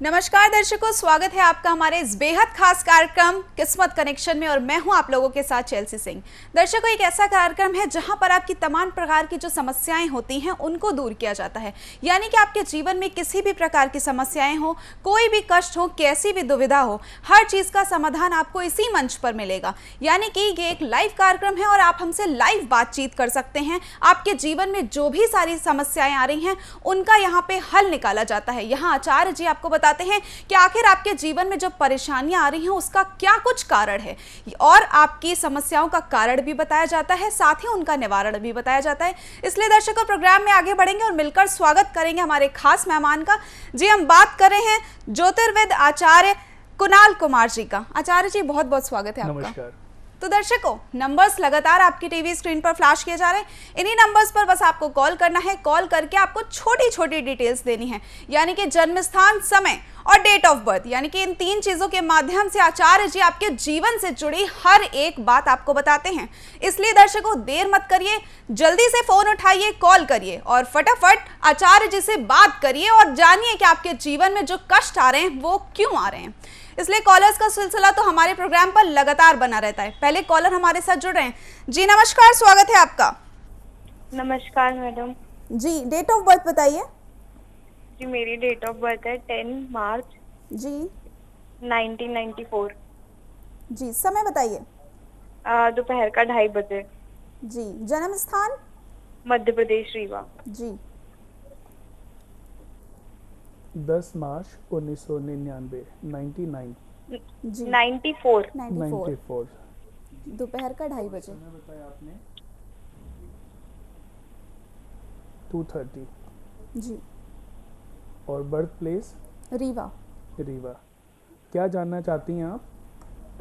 नमस्कार दर्शकों, स्वागत है आपका हमारे इस बेहद खास कार्यक्रम किस्मत कनेक्शन में और मैं हूं आप लोगों के साथ चेल्सी सिंह। दर्शकों, एक ऐसा कार्यक्रम है जहां पर आपकी तमाम प्रकार की जो समस्याएं होती हैं उनको दूर किया जाता है। यानी कि आपके जीवन में किसी भी प्रकार की समस्याएं हो, कोई भी कष्ट हो, कैसी भी दुविधा हो, हर चीज़ का समाधान आपको इसी मंच पर मिलेगा। यानी कि ये एक लाइव कार्यक्रम है और आप हमसे लाइव बातचीत कर सकते हैं। आपके जीवन में जो भी सारी समस्याएं आ रही हैं उनका यहाँ पे हल निकाला जाता है। यहाँ आचार्य जी आपको बताते हैं कि आखिर आपके जीवन में जो परेशानियां आ रही हैं उसका क्या कुछ कारण है और आपकी समस्याओं का कारण भी बताया जाता है, साथ ही उनका निवारण भी बताया जाता है। इसलिए दर्शकों, प्रोग्राम में आगे बढ़ेंगे और मिलकर स्वागत करेंगे हमारे खास मेहमान का। जी, हम बात कर रहे हैं ज्योतिर्विद आचार्य कुणाल कुमार जी का। आचार्य जी, बहुत बहुत स्वागत है आपका। नमस्कार। तो दर्शकों, नंबर्स लगातार आपकी टीवी स्क्रीन पर फ्लैश किए जा रहे हैं। इन्हीं नंबर्स पर बस आपको कॉल करना है। कॉल करके आपको छोटी छोटी डिटेल्स देनी है, यानी कि जन्म स्थान, समय और डेट ऑफ बर्थ। यानी कि इन तीन चीजों के माध्यम से आचार्य जी आपके जीवन से जुड़ी हर एक बात आपको बताते हैं। इसलिए दर्शकों, देर मत करिए, जल्दी से फोन उठाइए, कॉल करिए और फटाफट आचार्य जी से बात करिए और जानिए कि आपके जीवन में जो कष्ट आ रहे हैं वो क्यों आ रहे हैं। इसलिए कॉलर्स का सिलसिला तो हमारे प्रोग्राम पर लगातार बना रहता है। पहले कॉलर हमारे साथ जुड़ रहे हैं। जी नमस्कार, स्वागत है आपका। नमस्कार madam ji, date of birth बताइए। जी, मेरी डेट ऑफ बर्थ है 10 मार्च जी 1994। जी, समय बताइए। दोपहर का 2:30 बजे। जी, जन्म स्थान। मध्य प्रदेश, रीवा। जी 10 मार्च 1999 99 जी 94। 94 दोपहर का 2:30 बजे। समय बताया आपने 2:30 जी, और बर्थ प्लेस रीवा। रीवा। क्या जानना चाहती हैं आप?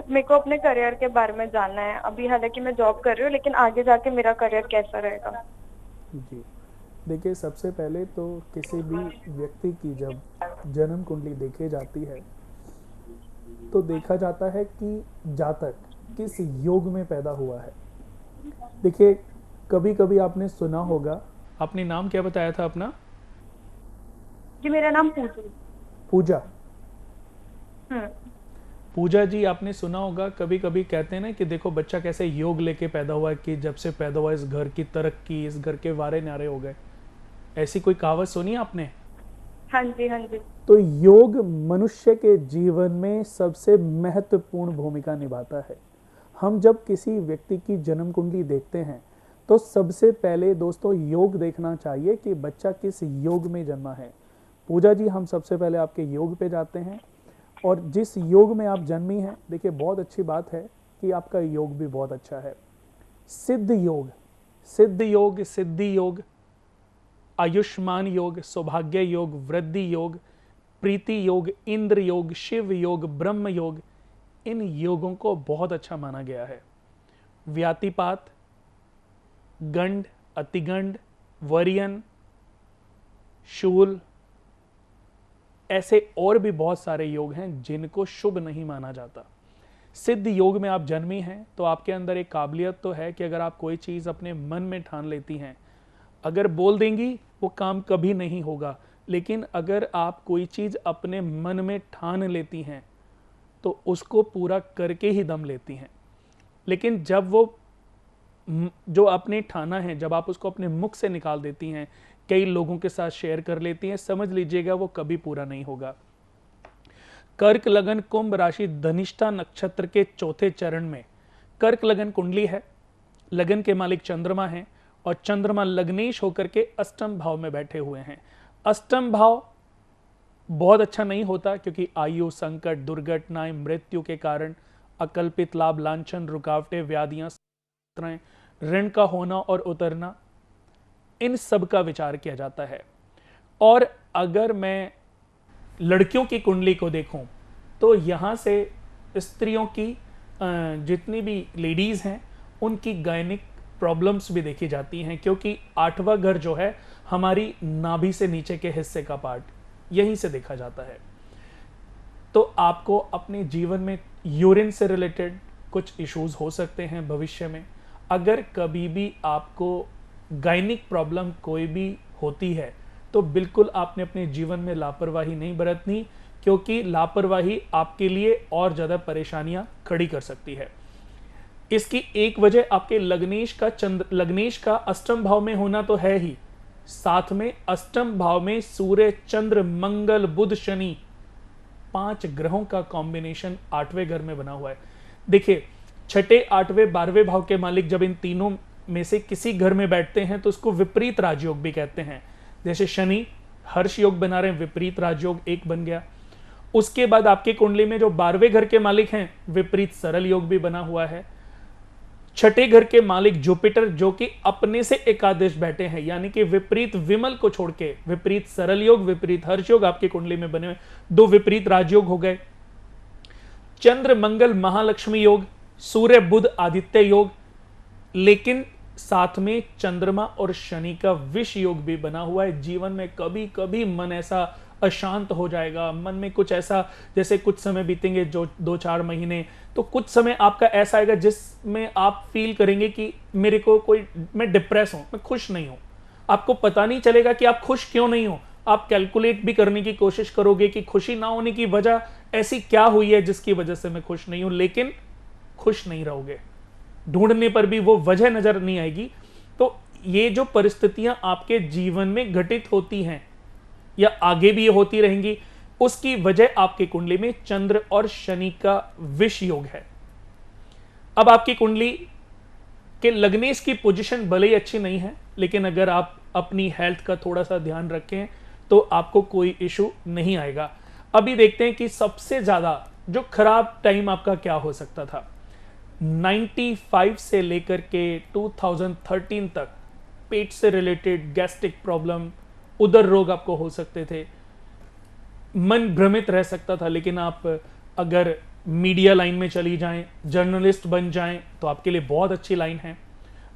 मेरे को अपने करियर के बारे में जानना है। अभी हालांकि मैं जॉब कर रही हूँ, लेकिन आगे जाके मेरा करियर कैसा रहेगा। जी, देखिए, सबसे पहले तो किसी भी व्यक्ति की जब जन्म कुंडली देखी जाती है तो देखा जाता है कि जातक किस योग में पैदा हुआ है। देखिए, कभी कभी आपने सुना होगा। आपने नाम क्या बताया था अपना? जी, मेरा नाम पूजा। पूजा। हम्म। पूजा जी, आपने सुना होगा, कभी कभी कहते हैं ना कि देखो बच्चा कैसे योग लेके पैदा हुआ है, कि जब से पैदा हुआ इस घर की तरक्की, इस घर के वारे न्यारे हो गए। ऐसी कोई कहावत सुनी आपने? हाँ जी, हाँ जी। तो योग मनुष्य के जीवन में सबसे महत्वपूर्ण भूमिका निभाता है। हम जब किसी व्यक्ति की जन्म कुंडली देखते हैं तो सबसे पहले दोस्तों योग देखना चाहिए कि बच्चा किस योग में जन्मा है। पूजा जी, हम सबसे पहले आपके योग पे जाते हैं और जिस योग में आप जन्मी हैं, देखिए बहुत अच्छी बात है कि आपका योग भी बहुत अच्छा है। सिद्ध योग, सिद्ध योग, सिद्धि योग, आयुष्मान योग, सौभाग्य योग, वृद्धि योग, प्रीति योग, इंद्र योग, शिव योग, ब्रह्म योग, इन योगों को बहुत अच्छा माना गया है। व्यातिपात, गंड, अतिगंड, वरियन, शूल, ऐसे और भी बहुत सारे योग हैं जिनको शुभ नहीं माना जाता। सिद्ध योग में आप जन्मी हैं तो आपके अंदर एक काबिलियत तो है कि अगर आप कोई चीज़ अपने मन में ठान लेती हैं, अगर बोल देंगी वो काम कभी नहीं होगा, लेकिन अगर आप कोई चीज़ अपने मन में ठान लेती हैं तो उसको पूरा करके ही दम लेती हैं। लेकिन जब वो जो आपने ठाना है, जब आप उसको अपने मुख से निकाल देती हैं, कई लोगों के साथ शेयर कर लेती हैं, समझ लीजिएगा वो कभी पूरा नहीं होगा। कर्क लगन कुंभ राशि धनिष्ठा नक्षत्र के चौथे चरण में कर्क लगन कुंडली है। लगन के मालिक चंद्रमा हैं और चंद्रमा लग्नेश होकर के अष्टम भाव में बैठे हुए हैं। अष्टम भाव बहुत अच्छा नहीं होता, क्योंकि आयु, संकट, दुर्घटनाएं, मृत्यु के कारण अकल्पित लाभ, लांछन, रुकावटें, व्याधियां, ऋण का होना और उतरना, इन सब का विचार किया जाता है। और अगर मैं लड़कियों की कुंडली को देखूं तो यहां से स्त्रियों की जितनी भी लेडीज हैं उनकी गायनिक प्रॉब्लम्स भी देखी जाती हैं, क्योंकि 8वां घर जो है हमारी नाभि से नीचे के हिस्से का पार्ट, यहीं से देखा जाता है। तो आपको अपने जीवन में यूरिन से रिलेटेड कुछ इश्यूज हो सकते हैं भविष्य में। अगर कभी भी आपको गायनिक प्रॉब्लम कोई भी होती है तो बिल्कुल आपने अपने जीवन में लापरवाही नहीं बरतनी, क्योंकि लापरवाही आपके लिए और ज्यादा परेशानियां खड़ी कर सकती है। इसकी एक वजह आपके लग्नेश का अष्टम भाव में होना तो है ही, साथ में अष्टम भाव में सूर्य, चंद्र, मंगल, बुध, शनि, 5 ग्रहों का कॉम्बिनेशन 8वें घर में बना हुआ है। देखिए, छठे, 8वें, 12वें भाव के मालिक जब इन तीनों में से किसी घर में बैठते हैं तो उसको विपरीत राजयोग भी कहते हैं। जैसे शनि हर्ष योग बना रहे हैं, विपरीत राजयोग एक बन गया। उसके बाद आपकी कुंडली में जो 12वें घर के मालिक हैं, विपरीत सरल योग भी बना हुआ है। छठे घर के मालिक जुपिटर जो कि अपने से एकादश बैठे हैं, यानी कि विपरीत विमल को छोड़ के विपरीत सरल योग, विपरीत हर्ष योग आपकी कुंडली में बने हुए, 2 विपरीत राजयोग हो गए। चंद्र मंगल महालक्ष्मी योग, सूर्य बुध आदित्य योग, लेकिन साथ में चंद्रमा और शनि का विष योग भी बना हुआ है। जीवन में कभी कभी मन ऐसा अशांत हो जाएगा, मन में कुछ ऐसा, जैसे कुछ समय बीतेंगे जो 2-4 महीने, तो कुछ समय आपका ऐसा आएगा जिसमें आप फील करेंगे कि मेरे को कोई, मैं डिप्रेस हूं, मैं खुश नहीं हूं। आपको पता नहीं चलेगा कि आप खुश क्यों नहीं हो। आप कैलकुलेट भी करने की कोशिश करोगे कि खुशी ना होने की वजह ऐसी क्या हुई है जिसकी वजह से मैं खुश नहीं हूं, लेकिन खुश नहीं रहोगे। ढूंढने पर भी वो वजह नजर नहीं आएगी। तो ये जो परिस्थितियां आपके जीवन में घटित होती हैं या आगे भी ये होती रहेंगी, उसकी वजह आपकी कुंडली में चंद्र और शनि का विष योग है। अब आपकी कुंडली के लग्नेश की पोजीशन भले ही अच्छी नहीं है, लेकिन अगर आप अपनी हेल्थ का थोड़ा सा ध्यान रखें तो आपको कोई इशू नहीं आएगा। अभी देखते हैं कि सबसे ज्यादा जो खराब टाइम आपका क्या हो सकता था। 95 से लेकर के 2013 तक पेट से रिलेटेड गैस्ट्रिक प्रॉब्लम, उदर रोग आपको हो सकते थे, मन भ्रमित रह सकता था। लेकिन आप अगर मीडिया लाइन में चली जाएं, जर्नलिस्ट बन जाएं, तो आपके लिए बहुत अच्छी लाइन है।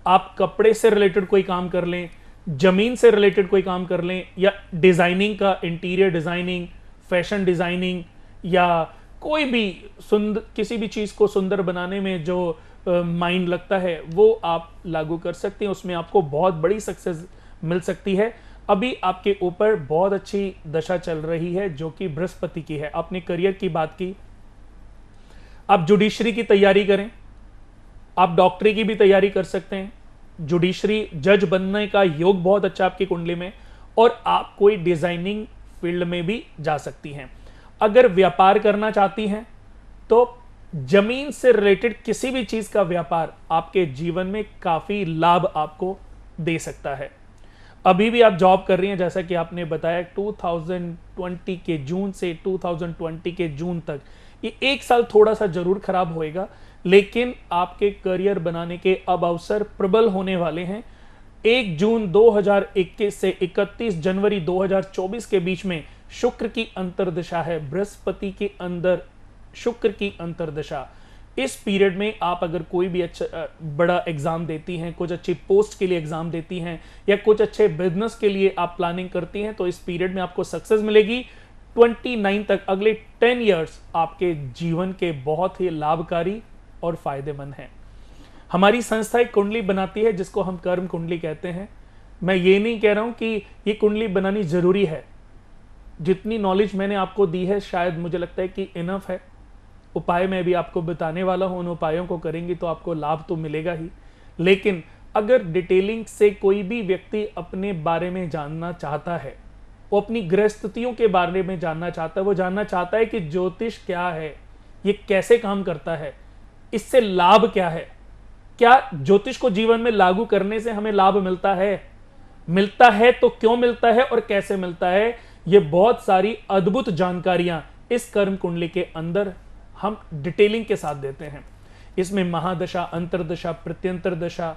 आप कपड़े से रिलेटेड कोई काम कर लें, जमीन से रिलेटेड कोई काम कर लें, या डिजाइनिंग का, इंटीरियर डिजाइनिंग, फैशन डिजाइनिंग, या कोई भी किसी भी चीज को सुंदर बनाने में जो माइंड लगता है वो आप लागू कर सकते हैं। उसमें आपको बहुत बड़ी सक्सेस मिल सकती है। अभी आपके ऊपर बहुत अच्छी दशा चल रही है जो कि बृहस्पति की है। आपने करियर की बात की, आप जुडिशरी की तैयारी करें, आप डॉक्टरी की भी तैयारी कर सकते हैं। जुडिशरी जज बनने का योग बहुत अच्छा आपकी कुंडली में, और आप कोई डिजाइनिंग फील्ड में भी जा सकती हैं। अगर व्यापार करना चाहती हैं तो जमीन से रिलेटेड किसी भी चीज का व्यापार आपके जीवन में काफी लाभ आपको दे सकता है। अभी भी आप जॉब कर रही हैं, जैसा कि आपने बताया 2020 के जून से 2020 के जून तक, ये 1 साल थोड़ा सा जरूर खराब होएगा, लेकिन आपके करियर बनाने के अब अवसर प्रबल होने वाले हैं। 1 जून 2021 से 31 जनवरी 2024 के बीच में शुक्र की अंतर्दशा है, बृहस्पति के अंदर शुक्र की अंतर्दशा। इस पीरियड में आप अगर कोई भी अच्छा बड़ा एग्जाम देती हैं, कुछ अच्छी पोस्ट के लिए एग्जाम देती हैं, या कुछ अच्छे बिजनेस के लिए आप प्लानिंग करती हैं, तो इस पीरियड में आपको सक्सेस मिलेगी। 29 तक, अगले 10 इयर्स आपके जीवन के बहुत ही लाभकारी और फायदेमंद हैं। हमारी संस्था एक कुंडली बनाती है जिसको हम कर्म कुंडली कहते हैं। मैं ये नहीं कह रहा हूं कि ये कुंडली बनानी जरूरी है। जितनी नॉलेज मैंने आपको दी है शायद मुझे लगता है कि इनफ है। उपाय मैं भी आपको बताने वाला हूं, उन उपायों को करेंगे तो आपको लाभ तो मिलेगा ही। लेकिन अगर डिटेलिंग से कोई भी व्यक्ति अपने बारे में जानना चाहता है, वो अपनी ग्रह स्थितियों के बारे में जानना चाहता है, वो जानना चाहता है कि ज्योतिष क्या है, ये कैसे काम करता है, इससे लाभ क्या है, क्या ज्योतिष को जीवन में लागू करने से हमें लाभ मिलता है तो क्यों मिलता है और कैसे मिलता है, ये बहुत सारी अद्भुत जानकारियां इस कर्म कुंडली के अंदर हम डिटेलिंग के साथ देते हैं। इसमें महादशा, अंतरदशा, प्रत्यंतर दशा,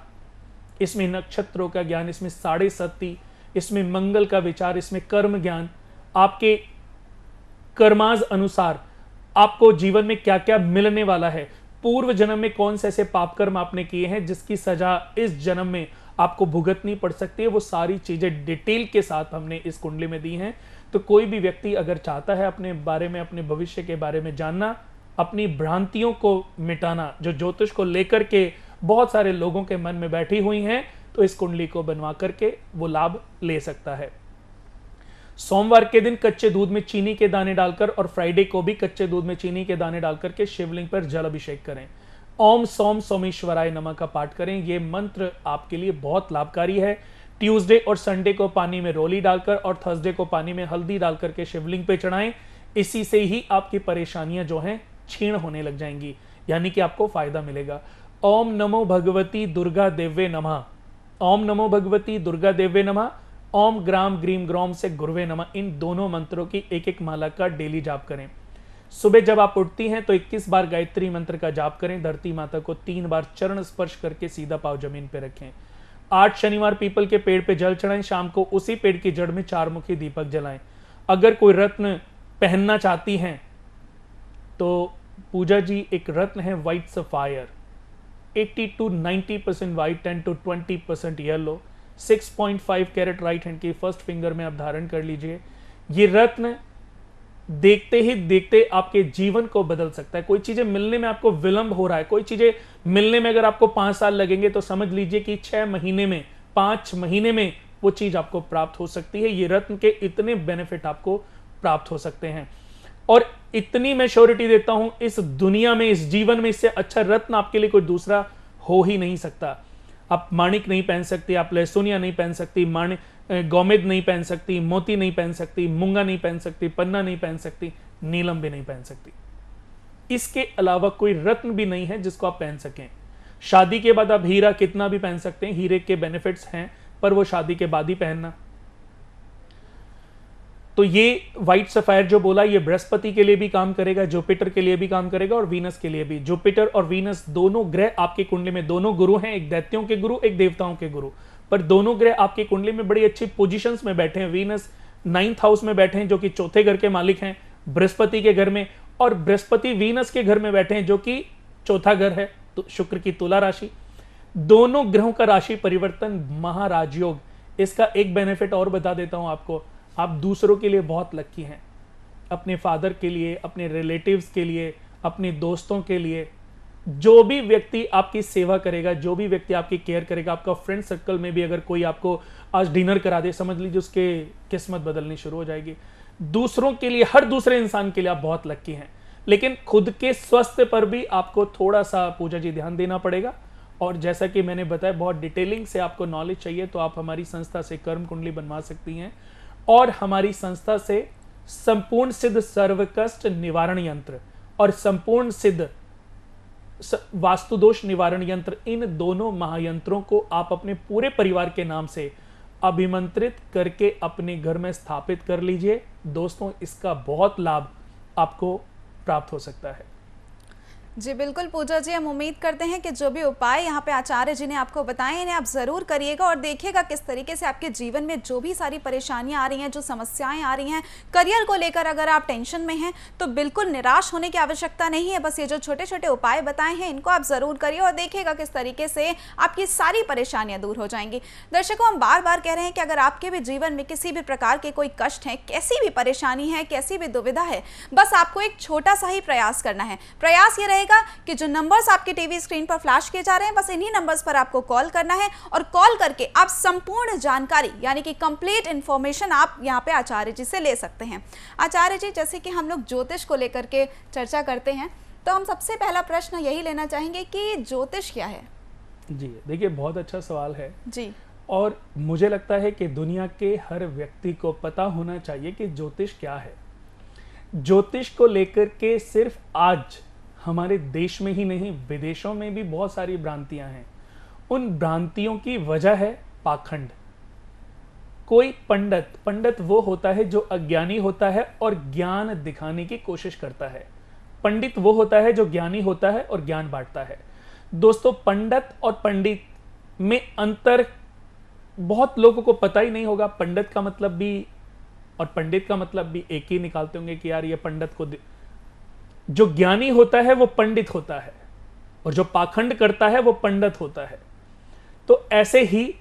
इसमें नक्षत्रों का ज्ञान, इसमें साढ़े सती, इसमें मंगल का विचार, इसमें कर्म ज्ञान, आपके कर्माज अनुसार आपको जीवन में क्या क्या मिलने वाला है, पूर्व जन्म में कौन से ऐसे पाप कर्म आपने किए हैं जिसकी सजा इस जन्म में आपको भुगतनी पड़ सकती है, वो सारी चीजें डिटेल के साथ हमने इस कुंडली में दी हैं। तो कोई भी व्यक्ति अगर चाहता है अपने बारे में, अपने भविष्य के बारे में जानना, अपनी भ्रांतियों को मिटाना जो ज्योतिष को लेकर के बहुत सारे लोगों के मन में बैठी हुई हैं, तो इस कुंडली को बनवा करके वो लाभ ले सकता है। सोमवार के दिन कच्चे दूध में चीनी के दाने डालकर और फ्राइडे को भी कच्चे दूध में चीनी के दाने डालकर के शिवलिंग पर जल अभिषेक करें। ओम सोम सोमेश्वराय नमः का पाठ करें। यह मंत्र आपके लिए बहुत लाभकारी है। ट्यूसडे और संडे को पानी में रोली डालकर और थर्सडे को पानी में हल्दी डालकर के शिवलिंग पे चढ़ाएं। इसी से ही आपकी परेशानियां जो हैं क्षीण होने लग जाएंगी, यानी कि आपको फायदा मिलेगा। ओम नमो भगवती दुर्गा देवे नमः, ओम नमो भगवती दुर्गा देवे नमः, ओम ग्राम ग्रीम ग्रोम से गुरुवे नमः। इन दोनों मंत्रों की एक एक माला का डेली जाप करें। सुबह जब आप उठती हैं तो 21 बार गायत्री मंत्र का जाप करें। धरती माता को 3 बार चरण स्पर्श करके सीधा पांव जमीन पे रखें। 8 शनिवार पीपल के पेड़ पे जल चढ़ाएं। शाम को उसी पेड़ की जड़ में 4 मुखी दीपक जलाएं। अगर कोई रत्न पहनना चाहती हैं तो पूजा जी एक रत्न है white sapphire, 80 to 90% white, 10 to 20% yellow, 6.5 carat right hand की फर्स्ट फिंगर में आप धारण कर लीजिए। ये रत्न देखते ही देखते आपके जीवन को बदल सकता है। कोई चीजें मिलने में आपको विलंब हो रहा है, कोई चीजें मिलने में अगर आपको 5 साल लगेंगे तो समझ लीजिए कि 6 महीने में, 5 महीने में वो चीज आपको प्राप्त हो सकती है। ये रत्न के इतने बेनिफिट आपको प्राप्त हो सकते हैं और इतनी मैं श्योरिटी देता हूं, इस दुनिया में, इस जीवन में इससे अच्छा रत्न आपके लिए कोई दूसरा हो ही नहीं सकता। आप माणिक नहीं पहन सकती, आप लहसुनिया नहीं पहन सकती, गोमेद नहीं पहन सकती, मोती नहीं पहन सकती, मूंगा नहीं पहन सकती, पन्ना नहीं पहन सकती, नीलम भी नहीं पहन सकती। इसके अलावा कोई रत्न भी नहीं है जिसको आप पहन सकें। शादी के बाद आप हीरा कितना भी पहन सकते हैं, हीरे के बेनिफिट्स हैं, पर वो शादी के बाद ही पहनना। तो ये व्हाइट सफायर जो बोला, ये बृहस्पति के लिए भी काम करेगा, जुपिटर के लिए भी काम करेगा और वीनस के लिए भी। जुपिटर और वीनस दोनों ग्रह आपकी कुंडली में, दोनों गुरु हैं, एक दैत्यों के गुरु, एक देवताओं के गुरु, पर दोनों ग्रह आपकी कुंडली में बड़ी अच्छी पोजीशंस में बैठे हैं। वीनस 9th हाउस में बैठे हैं जो कि चौथे घर के मालिक हैं, बृहस्पति के घर में, और बृहस्पति वीनस के घर में बैठे हैं जो कि चौथा घर है, तो शुक्र की तुला राशि। दोनों ग्रहों का राशि परिवर्तन महाराजयोग। इसका एक बेनिफिट और बता देता हूं आपको, आप दूसरों के लिए बहुत लकी हैं, अपने फादर के लिए, अपने रिलेटिव्स के लिए, अपने दोस्तों के लिए। जो भी व्यक्ति आपकी सेवा करेगा, जो भी व्यक्ति आपकी केयर करेगा, आपका फ्रेंड सर्कल में भी अगर कोई आपको आज डिनर करा दे, समझ लीजिए उसके किस्मत बदलनी शुरू हो जाएगी। दूसरों के लिए, हर दूसरे इंसान के लिए आप बहुत लकी हैं, लेकिन खुद के स्वास्थ्य पर भी आपको थोड़ा सा पूजा जी ध्यान देना पड़ेगा। और जैसा कि मैंने बताया, बहुत डिटेलिंग से आपको नॉलेज चाहिए तो आप हमारी संस्था से कर्म कुंडली बनवा सकती हैं और हमारी संस्था से संपूर्ण सिद्ध सर्व कष्ट निवारण यंत्र और संपूर्ण सिद्ध वास्तु दोष निवारण यंत्र, इन दोनों महायंत्रों को आप अपने पूरे परिवार के नाम से अभिमंत्रित करके अपने घर में स्थापित कर लीजिए। दोस्तों, इसका बहुत लाभ आपको प्राप्त हो सकता है। जी बिल्कुल पूजा जी, हम उम्मीद करते हैं कि जो भी उपाय यहाँ पे आचार्य जी ने आपको बताए इन्हें आप ज़रूर करिएगा और देखिएगा किस तरीके से आपके जीवन में जो भी सारी परेशानियाँ आ रही हैं, जो समस्याएं आ रही हैं, करियर को लेकर अगर आप टेंशन में हैं तो बिल्कुल निराश होने की आवश्यकता नहीं है। बस ये जो छोटे छोटे उपाय बताए हैं इनको आप ज़रूर करिए और देखिएगा किस तरीके से आपकी सारी परेशानियाँ दूर हो जाएंगी। दर्शकों, हम बार बार कह रहे हैं कि अगर आपके भी जीवन में किसी भी प्रकार के कोई कष्ट है, कैसी भी परेशानी है, कैसी भी दुविधा है, बस आपको एक छोटा सा ही प्रयास करना है। प्रयास ये रहेगा कि जो नंबर्स आपके टीवी स्क्रीन पर फ्लैश किए जा रहे हैं, बस इन्हीं नंबर्स पर आपको कॉल करना है और कॉल करके आप संपूर्ण जानकारी यानी कि कंप्लीट इंफॉर्मेशन आप यहाँ पे आचार्य जी से ले सकते हैं। आचार्य जी, जैसे कि हम लोग ज्योतिष को लेकर के चर्चा करते हैं तो हम सबसे पहला प्रश्न यही लेना चाहेंगे कि ज्योतिष क्या है? जी देखिए, बहुत अच्छा सवाल है जी, और मुझे लगता है कि दुनिया के हर व्यक्ति को पता होना चाहिए कि ज्योतिष क्या है। ज्योतिष को लेकर के सिर्फ आज हमारे देश में ही नहीं, विदेशों में भी बहुत सारी भ्रांतियां हैं। उन भ्रांतियों की वजह है पाखंड। कोई पंडित वो होता है जो अज्ञानी होता है और ज्ञान दिखाने की कोशिश करता है। पंडित वो होता है जो ज्ञानी होता है और ज्ञान बांटता है। दोस्तों, पंडित और पंडित में अंतर बहुत लोगों को पता ही नहीं होगा। पंडित का मतलब भी और पंडित का मतलब भी एक ही निकालते होंगे कि यार ये पंडित को, जो ज्ञानी होता है वो पंडित होता है और जो पाखंड करता है वो पंडित होता है। तो ऐसे ही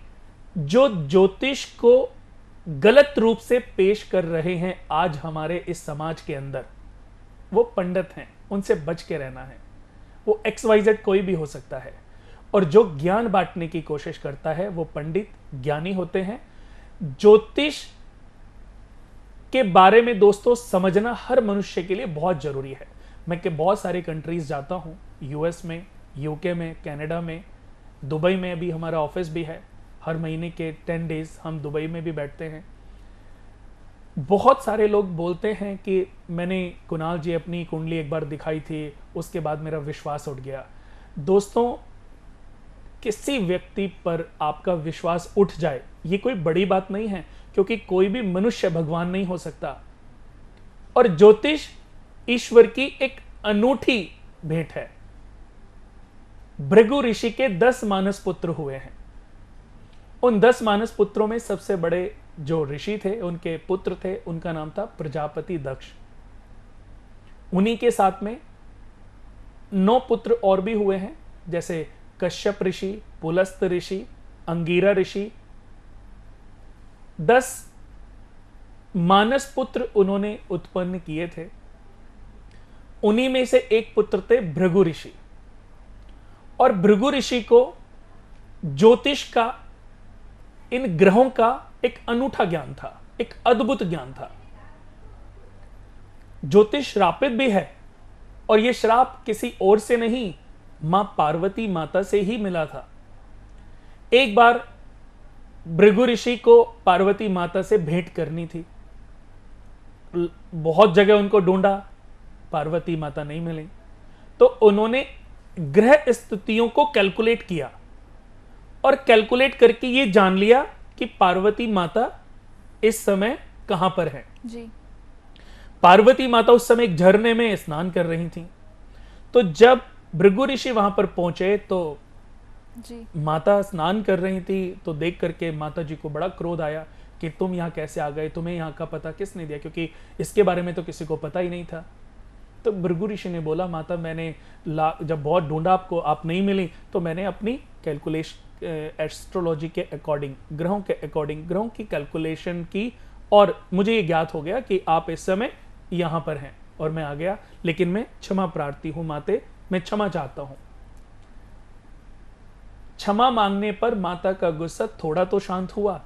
जो ज्योतिष को गलत रूप से पेश कर रहे हैं आज हमारे इस समाज के अंदर, वो पंडित हैं, उनसे बच के रहना है। वो XYZ कोई भी हो सकता है। और जो ज्ञान बांटने की कोशिश करता है वो पंडित ज्ञानी होते हैं। ज्योतिष के बारे में दोस्तों समझना हर मनुष्य के लिए बहुत जरूरी है। मैं के बहुत सारे कंट्रीज जाता हूँ, यूएस में, यूके में, कनाडा में, दुबई में अभी हमारा ऑफिस भी है। हर महीने के 10 डेज हम दुबई में भी बैठते हैं। बहुत सारे लोग बोलते हैं कि मैंने कुणाल जी अपनी कुंडली एक बार दिखाई थी, उसके बाद मेरा विश्वास उठ गया। दोस्तों, किसी व्यक्ति पर आपका विश्वास उठ जाए ये कोई बड़ी बात नहीं है, क्योंकि कोई भी मनुष्य भगवान नहीं हो सकता। और ज्योतिष ईश्वर की एक अनूठी भेंट है। भृगु ऋषि के 10 मानस पुत्र हुए हैं। उन 10 मानस पुत्रों में सबसे बड़े जो ऋषि थे, उनके पुत्र थे, उनका नाम था प्रजापति दक्ष। उन्हीं के साथ में 9 पुत्र और भी हुए हैं, जैसे कश्यप ऋषि, पुलस्त ऋषि, अंगीरा ऋषि। 10 मानस पुत्र उन्होंने उत्पन्न किए थे। उन्हीं में से एक पुत्र थे भृगु ऋषि। और भृगु ऋषि को ज्योतिष का, इन ग्रहों का एक अनूठा ज्ञान था, एक अद्भुत ज्ञान था। ज्योतिष श्रापित भी है, और यह श्राप किसी और से नहीं, मां पार्वती माता से ही मिला था। एक बार भृगु ऋषि को पार्वती माता से भेंट करनी थी। बहुत जगह उनको ढूंढा, पार्वती माता नहीं मिली, तो उन्होंने ग्रह स्थितियों को कैलकुलेट किया और कैलकुलेट करके ये जान लिया कि पार्वती माता इस समय कहां पर है जी। पार्वती माता उस समय एक झरने में स्नान कर रही थी। तो जब भृगु ऋषि वहां पर पहुंचे तो जी। माता स्नान कर रही थी, तो देख करके माता जी को बड़ा क्रोध आया कि तुम यहां कैसे आ गए, तुम्हें यहां का पता किसने दिया, क्योंकि इसके बारे में तो किसी को पता ही नहीं था। तो भृगु ऋषि ने बोला, माता मैंने जब बहुत ढूंढा आपको, आप नहीं मिली, तो मैंने अपनी कैलकुलेशन एस्ट्रोलॉजी के अकॉर्डिंग, ग्रहों के अकॉर्डिंग, ग्रहों की कैलकुलेशन की, और मुझे ये ज्ञात हो गया कि आप इस समय यहां पर हैं, और मैं आ गया। लेकिन मैं क्षमा प्रार्थी हूं माते, मैं क्षमा चाहता हूं। क्षमा मांगने पर माता का गुस्सा थोड़ा तो शांत हुआ,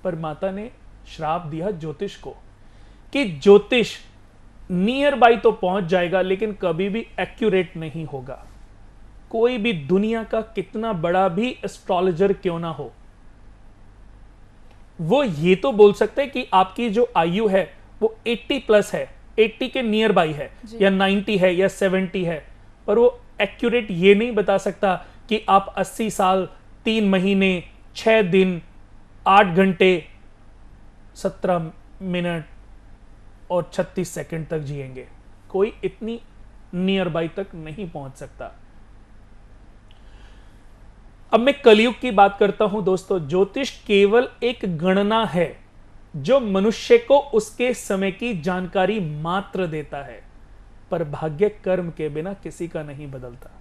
पर माता ने श्राप दिया ज्योतिष को कि ज्योतिष नियर बाई तो पहुंच जाएगा, लेकिन कभी भी एक्यूरेट नहीं होगा। कोई भी दुनिया का कितना बड़ा भी एस्ट्रोलॉजर क्यों ना हो, वो ये तो बोल सकते हैं कि आपकी जो आयु है वो 80 प्लस है, 80 के नियर बाई है, या 90 है, या 70 है, पर वो एक्यूरेट ये नहीं बता सकता कि आप 80 साल 3 महीने 6 दिन 8 घंटे 17 मिनट और 36 सेकंड तक जिएंगे। कोई इतनी नियर बाई तक नहीं पहुंच सकता। अब मैं कलयुग की बात करता हूं दोस्तों। ज्योतिष केवल एक गणना है जो मनुष्य को उसके समय की जानकारी मात्र देता है, पर भाग्य कर्म के बिना किसी का नहीं बदलता।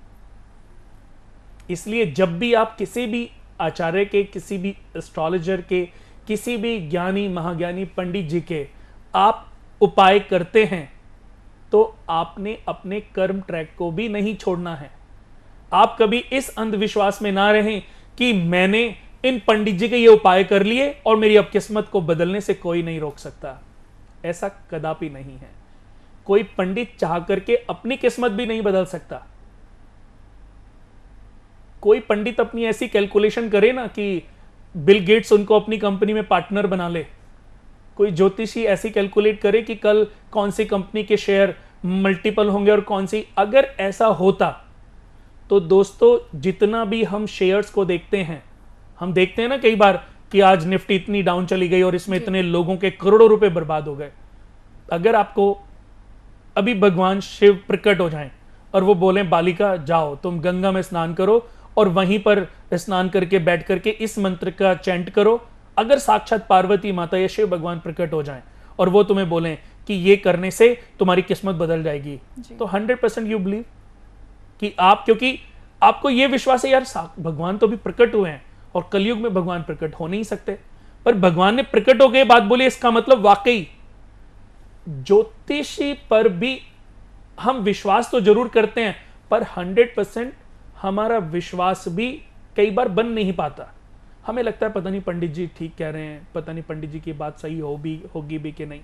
इसलिए जब भी आप किसी भी आचार्य के, किसी भी एस्ट्रोलॉजर के, किसी भी ज्ञानी महाज्ञानी पंडित जी के आप उपाय करते हैं, तो आपने अपने कर्म ट्रैक को भी नहीं छोड़ना है। आप कभी इस अंधविश्वास में ना रहें कि मैंने इन पंडित जी के ये उपाय कर लिए और मेरी अब किस्मत को बदलने से कोई नहीं रोक सकता। ऐसा कदापि नहीं है। कोई पंडित चाह करके अपनी किस्मत भी नहीं बदल सकता। कोई पंडित अपनी ऐसी कैलकुलेशन करे ना कि बिल गेट्स उनको अपनी कंपनी में पार्टनर बना ले। कोई ज्योतिषी ऐसी कैलकुलेट करे कि कल कौन सी कंपनी के शेयर मल्टीपल होंगे और कौन सी। अगर ऐसा होता तो दोस्तों जितना भी हम शेयर्स को देखते हैं, हम देखते हैं ना कई बार कि आज निफ्टी इतनी डाउन चली गई और इसमें इतने लोगों के करोड़ों रुपए बर्बाद हो गए। अगर आपको अभी भगवान शिव प्रकट हो जाएं और वो बोलें बालिका जाओ तुम गंगा में स्नान करो और वहीं पर स्नान करके बैठ करके इस मंत्र का चैंट करो, अगर साक्षात पार्वती माता या शिव भगवान प्रकट हो जाएं और वो तुम्हें बोलें कि ये करने से तुम्हारी किस्मत बदल जाएगी, तो 100% यू बिलीव कि आप, क्योंकि आपको ये विश्वास है यार भगवान तो भी प्रकट हुए हैं और कलयुग में भगवान प्रकट हो नहीं सकते, पर भगवान ने प्रकट हो गए बात बोली, इसका मतलब वाकई ज्योतिषी पर भी हम विश्वास तो जरूर करते हैं, पर 100% हमारा विश्वास भी कई बार बन नहीं पाता। हमें लगता है पता नहीं पंडित जी ठीक कह रहे हैं, पता नहीं पंडित जी की बात सही होगी भी कि नहीं।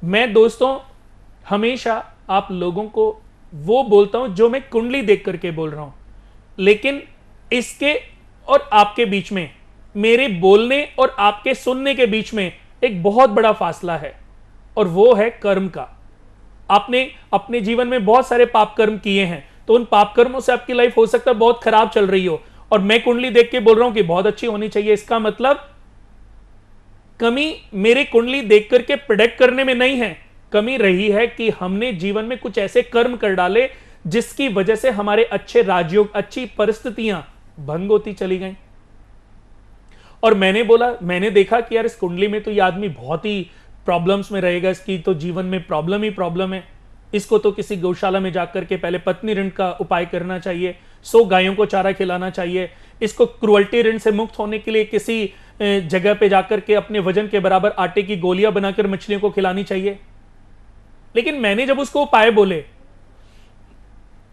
मैं दोस्तों हमेशा आप लोगों को वो बोलता हूं जो मैं कुंडली देख करके बोल रहा हूं, लेकिन इसके और आपके बीच में, मेरे बोलने और आपके सुनने के बीच में एक बहुत बड़ा फासला है, और वो है कर्म का। आपने अपने जीवन में बहुत सारे पाप कर्म किए हैं, तो उन पाप कर्मों से आपकी लाइफ हो सकता है बहुत खराब चल रही हो, और मैं कुंडली देख के बोल रहा हूं कि बहुत अच्छी होनी चाहिए। इसका मतलब कमी मेरी कुंडली देख करके प्रेडिक्ट करने में नहीं है, कमी रही है कि हमने जीवन में कुछ ऐसे कर्म कर डाले जिसकी वजह से हमारे अच्छे राजयोग, अच्छी परिस्थितियां भंग होती चली गई। और मैंने देखा कि यार इस कुंडली में तो ये आदमी बहुत ही प्रॉब्लम्स में रहेगा, इसकी तो जीवन में प्रॉब्लम ही प्रॉब्लम है, इसको तो किसी गौशाला में जाकर के पहले पत्नी ऋण का उपाय करना चाहिए, 100 गायों को चारा खिलाना चाहिए, इसको क्रुअल्टी ऋण से मुक्त होने के लिए किसी जगह पे जाकर के अपने वजन के बराबर आटे की गोलियां बनाकर मछलियों को खिलानी चाहिए। लेकिन मैंने जब उसको उपाय बोले,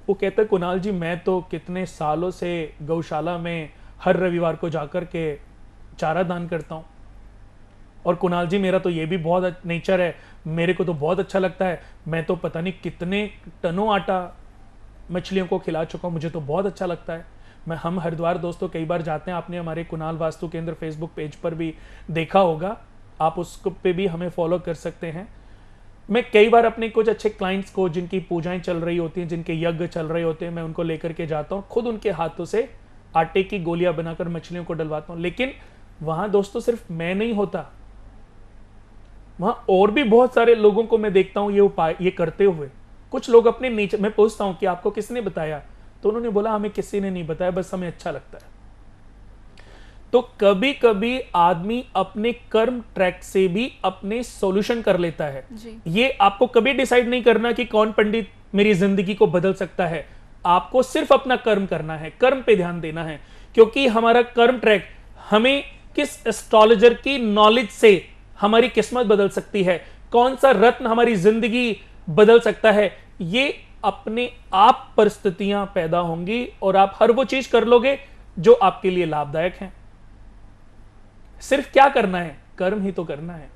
वो कहता कुणाल जी मैं तो कितने सालों से गौशाला में हर रविवार को जाकर के चारा दान करता हूं, और कुणाल जी मेरा तो ये भी बहुत नेचर है, मेरे को तो बहुत अच्छा लगता है, मैं तो पता नहीं कितने टनों आटा मछलियों को खिला चुका हूं, मुझे तो बहुत अच्छा लगता है। हम हरिद्वार दोस्तों कई बार जाते हैं, आपने हमारे कुणाल वास्तु केंद्र फेसबुक पेज पर भी देखा होगा, आप उस पे भी हमें फॉलो कर सकते हैं। मैं कई बार अपने कुछ अच्छे क्लाइंट्स को, जिनकी पूजाएं चल रही होती हैं, जिनके यज्ञ चल रहे होते हैं, मैं उनको लेकर के जाता हूं, खुद उनके हाथों से आटे की गोलियां बनाकर मछलियों को डलवाता हूं। लेकिन वहां दोस्तों सिर्फ मैं नहीं होता, वहां और भी बहुत सारे लोगों को मैं देखता हूं ये उपाय ये करते हुए। कुछ लोग अपने नेचर, मैं पूछता हूं कि आपको किसने बताया, तो उन्होंने बोला हमें किसी ने नहीं बताया, बस हमें अच्छा लगता है। तो कभी कभी आदमी अपने कर्म ट्रैक से भी अपने सॉल्यूशन कर लेता है जी। ये आपको कभी डिसाइड नहीं करना कि कौन पंडित मेरी जिंदगी को बदल सकता है, आपको सिर्फ अपना कर्म करना है, कर्म पे ध्यान देना है। क्योंकि हमारा कर्म ट्रैक हमें किस एस्ट्रोलॉजर की नॉलेज से हमारी किस्मत बदल सकती है, कौन सा रत्न हमारी जिंदगी बदल सकता है, ये अपने आप परिस्थितियां पैदा होंगी और आप हर वो चीज कर लोगे जो आपके लिए लाभदायक है। सिर्फ क्या करना है, कर्म ही तो करना है।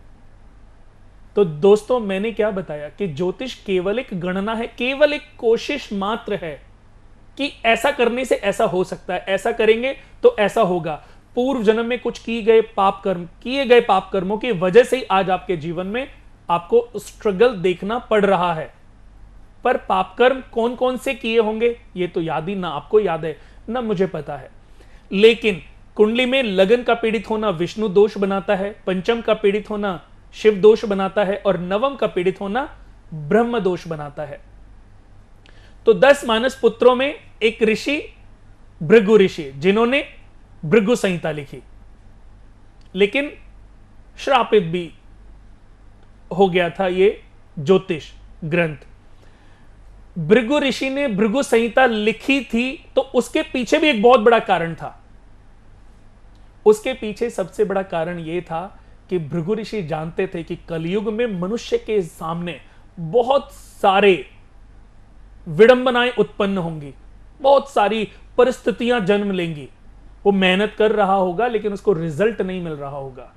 तो दोस्तों मैंने क्या बताया कि ज्योतिष केवल एक गणना है, केवल एक कोशिश मात्र है कि ऐसा करने से ऐसा हो सकता है, ऐसा करेंगे तो ऐसा होगा। पूर्व जन्म में कुछ किए गए पाप कर्मों की वजह से ही आज आपके जीवन में आपको स्ट्रगल देखना पड़ रहा है। पर पाप कर्म कौन कौन से किए होंगे ये तो याद ही ना आपको याद है ना मुझे पता है। लेकिन कुंडली में लगन का पीड़ित होना विष्णु दोष बनाता है, पंचम का पीड़ित होना शिव दोष बनाता है, और नवम का पीड़ित होना ब्रह्म दोष बनाता है। तो 10 मानस पुत्रों में एक ऋषि भृगु ऋषि, जिन्होंने भृगु संहिता लिखी, लेकिन श्रापित भी हो गया था ये ज्योतिष ग्रंथ। भृगु ऋषि ने भृगु संहिता लिखी थी तो उसके पीछे भी एक बहुत बड़ा कारण था। उसके पीछे सबसे बड़ा कारण यह था कि भृगु ऋषि जानते थे कि कलयुग में मनुष्य के सामने बहुत सारे विडंबनाएं उत्पन्न होंगी, बहुत सारी परिस्थितियां जन्म लेंगी। वो मेहनत कर रहा होगा लेकिन उसको रिजल्ट नहीं मिल रहा होगा,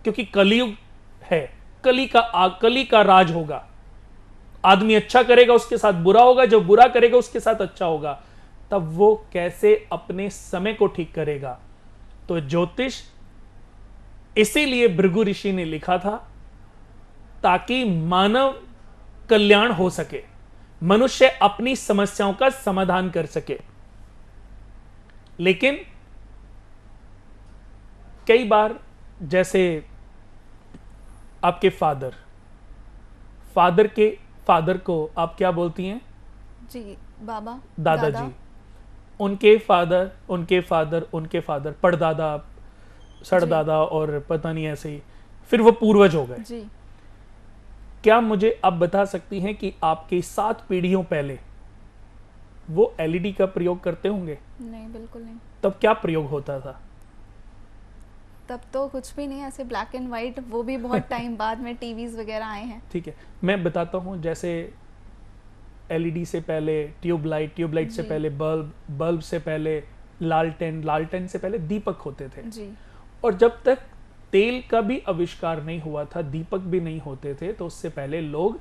क्योंकि कलयुग है, कली का राज होगा। आदमी अच्छा करेगा उसके साथ बुरा होगा, जो बुरा करेगा उसके साथ अच्छा होगा। तब वो कैसे अपने समय को ठीक करेगा? तो ज्योतिष इसीलिए भृगु ऋषि ने लिखा था ताकि मानव कल्याण हो सके, मनुष्य अपनी समस्याओं का समाधान कर सके। लेकिन कई बार जैसे आपके फादर को आप क्या बोलती हैं? जी बाबा, दादाजी। उनके फादर पड़दादा, सड़दादा और पता नहीं ऐसे ही, फिर वो पूर्वज हो गए। जी। क्या मुझे आप बता सकती हैं कि आपके 7 पीढ़ियों पहले वो एलईडी का प्रयोग करते होंगे? नहीं, बिल्कुल नहीं। तब क्या प्रयोग होता था? तब तो कुछ भी नहीं, ऐसे ब्लैक एंड व्हाइट, वो भी बहुत टाइम बाद में टीवीज वगैरह आए हैं। ठीक है, मैं बताता हूं। जैसे एलईडी से पहले ट्यूबलाइट से पहले बल्ब से पहले लालटेन से पहले दीपक होते थे। जी। और जब तक तेल का भी आविष्कार नहीं हुआ था, दीपक भी नहीं होते थे, तो उससे पहले लोग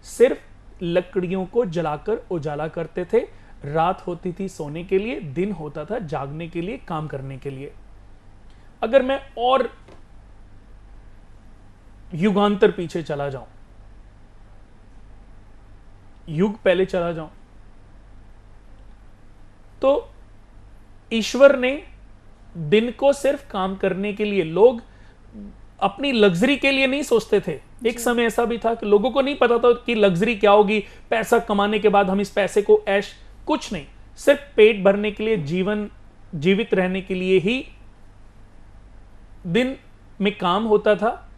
सिर्फ लकड़ियों को जलाकर उजाला करते थे। रात होती थी सोने के लिए, दिन होता था जागने के लिए, काम करने के लिए। अगर मैं और युगांतर पीछे चला जाऊं, युग पहले चला जाऊं, तो ईश्वर ने दिन को सिर्फ काम करने के लिए, लोग अपनी लग्जरी के लिए नहीं सोचते थे। एक समय ऐसा भी था कि लोगों को नहीं पता था कि लग्जरी क्या होगी, पैसा कमाने के बाद हम इस पैसे को ऐश, कुछ नहीं, सिर्फ पेट भरने के लिए, जीवित रहने के लिए ही दिन में काम होता था।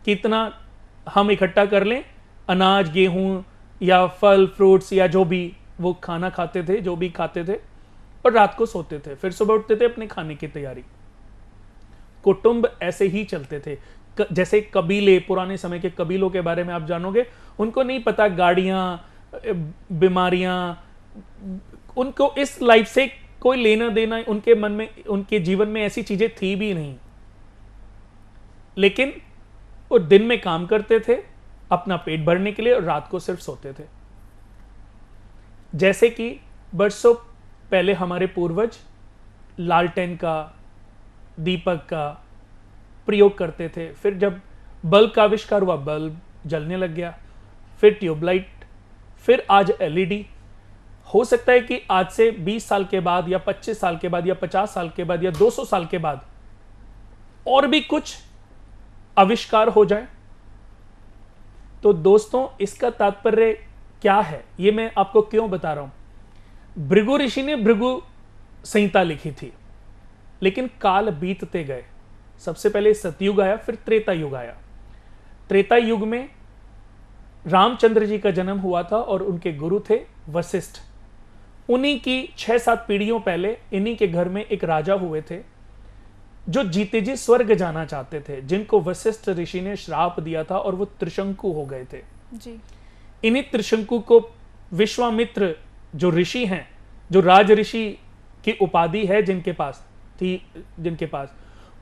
कितना हम इकट्ठा कर लें, अनाज, गेहूं या फल फ्रूट्स या जो भी वो खाना खाते थे, जो भी खाते थे, और रात को सोते थे, फिर सुबह उठते थे अपने खाने की तैयारी। कुटुंब ऐसे ही चलते थे। जैसे कबीले, पुराने समय के कबीलों के बारे में आप जानोगे, उनको नहीं पता गाड़ियां, बीमारियां, उनको इस लाइफ से कोई लेना देना उनके मन में, उनके जीवन में ऐसी चीजें थी भी नहीं। लेकिन वो दिन में काम करते थे अपना पेट भरने के लिए और रात को सिर्फ सोते थे। जैसे कि बरसों पहले हमारे पूर्वज लालटेन का, दीपक का प्रयोग करते थे, फिर जब बल्ब का आविष्कार हुआ, बल्ब जलने लग गया, फिर ट्यूबलाइट, फिर आज एलईडी। हो सकता है कि आज से 20 साल के बाद या 25 साल के बाद या 50 साल के बाद या 200 साल के बाद और भी कुछ आविष्कार हो जाए। तो दोस्तों, इसका तात्पर्य क्या है, ये मैं आपको क्यों बता रहा हूं। भृगु ऋषि ने भृगु संहिता लिखी थी, लेकिन काल बीतते गए। सबसे पहले सतयुग आया, फिर त्रेता युग आया। त्रेता युग में रामचंद्र जी का जन्म हुआ था और उनके गुरु थे वशिष्ठ। उन्हीं की 6-7 पीढ़ियों पहले इन्हीं के घर में एक राजा हुए थे जो जीते जी स्वर्ग जाना चाहते थे, जिनको वशिष्ठ ऋषि ने श्राप दिया था और वो त्रिशंकु हो गए थे जी। इन्हीं त्रिशंकु को विश्वामित्र जो ऋषि हैं, जो राज ऋषि की उपाधि है जिनके पास,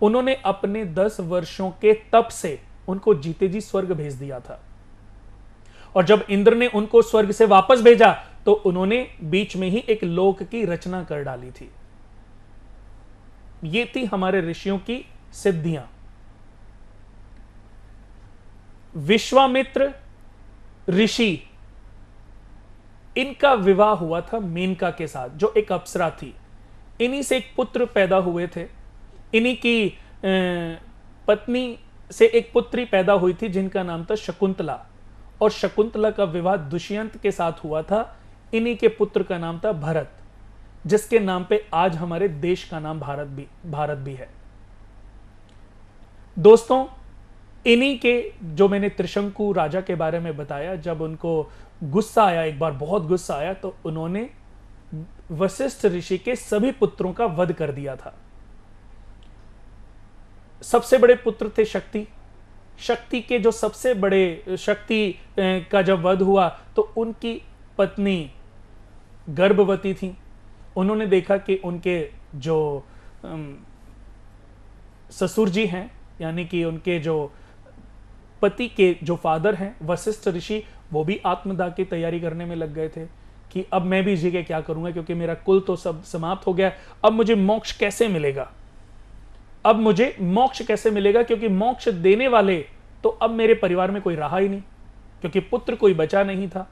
उन्होंने अपने 10 वर्षों के तप से उनको जीते जी स्वर्ग भेज दिया था। और जब इंद्र ने उनको स्वर्ग से वापस भेजा तो उन्होंने बीच में ही एक लोक की रचना कर डाली थी। ये थी हमारे ऋषियों की सिद्धियां। विश्वामित्र ऋषि, इनका विवाह हुआ था मेनका के साथ, जो एक अप्सरा थी। इन्हीं से एक पुत्र पैदा हुए थे। इन्हीं की पत्नी से एक पुत्री पैदा हुई थी जिनका नाम था शकुंतला, और शकुंतला का विवाह दुष्यंत के साथ हुआ था। इन्हीं के पुत्र का नाम था भरत, जिसके नाम पे आज हमारे देश का नाम भारत भी है। दोस्तों, इन्हीं के, जो मैंने त्रिशंकु राजा के बारे में बताया, जब उनको गुस्सा आया, एक बार बहुत गुस्सा आया, तो उन्होंने वशिष्ठ ऋषि के सभी पुत्रों का वध कर दिया था। सबसे बड़े पुत्र थे शक्ति। शक्ति के जो सबसे बड़े, शक्ति का जब वध हुआ तो उनकी पत्नी गर्भवती थी। उन्होंने देखा कि उनके जो ससुर जी हैं, यानी कि उनके जो पति के जो फादर हैं वशिष्ठ ऋषि, वो भी आत्मदाह की तैयारी करने में लग गए थे कि अब मैं भी जी के क्या करूंगा, क्योंकि मेरा कुल तो सब समाप्त हो गया। अब मुझे मोक्ष कैसे मिलेगा, क्योंकि मोक्ष देने वाले तो अब मेरे परिवार में कोई रहा ही नहीं, क्योंकि पुत्र कोई बचा नहीं था।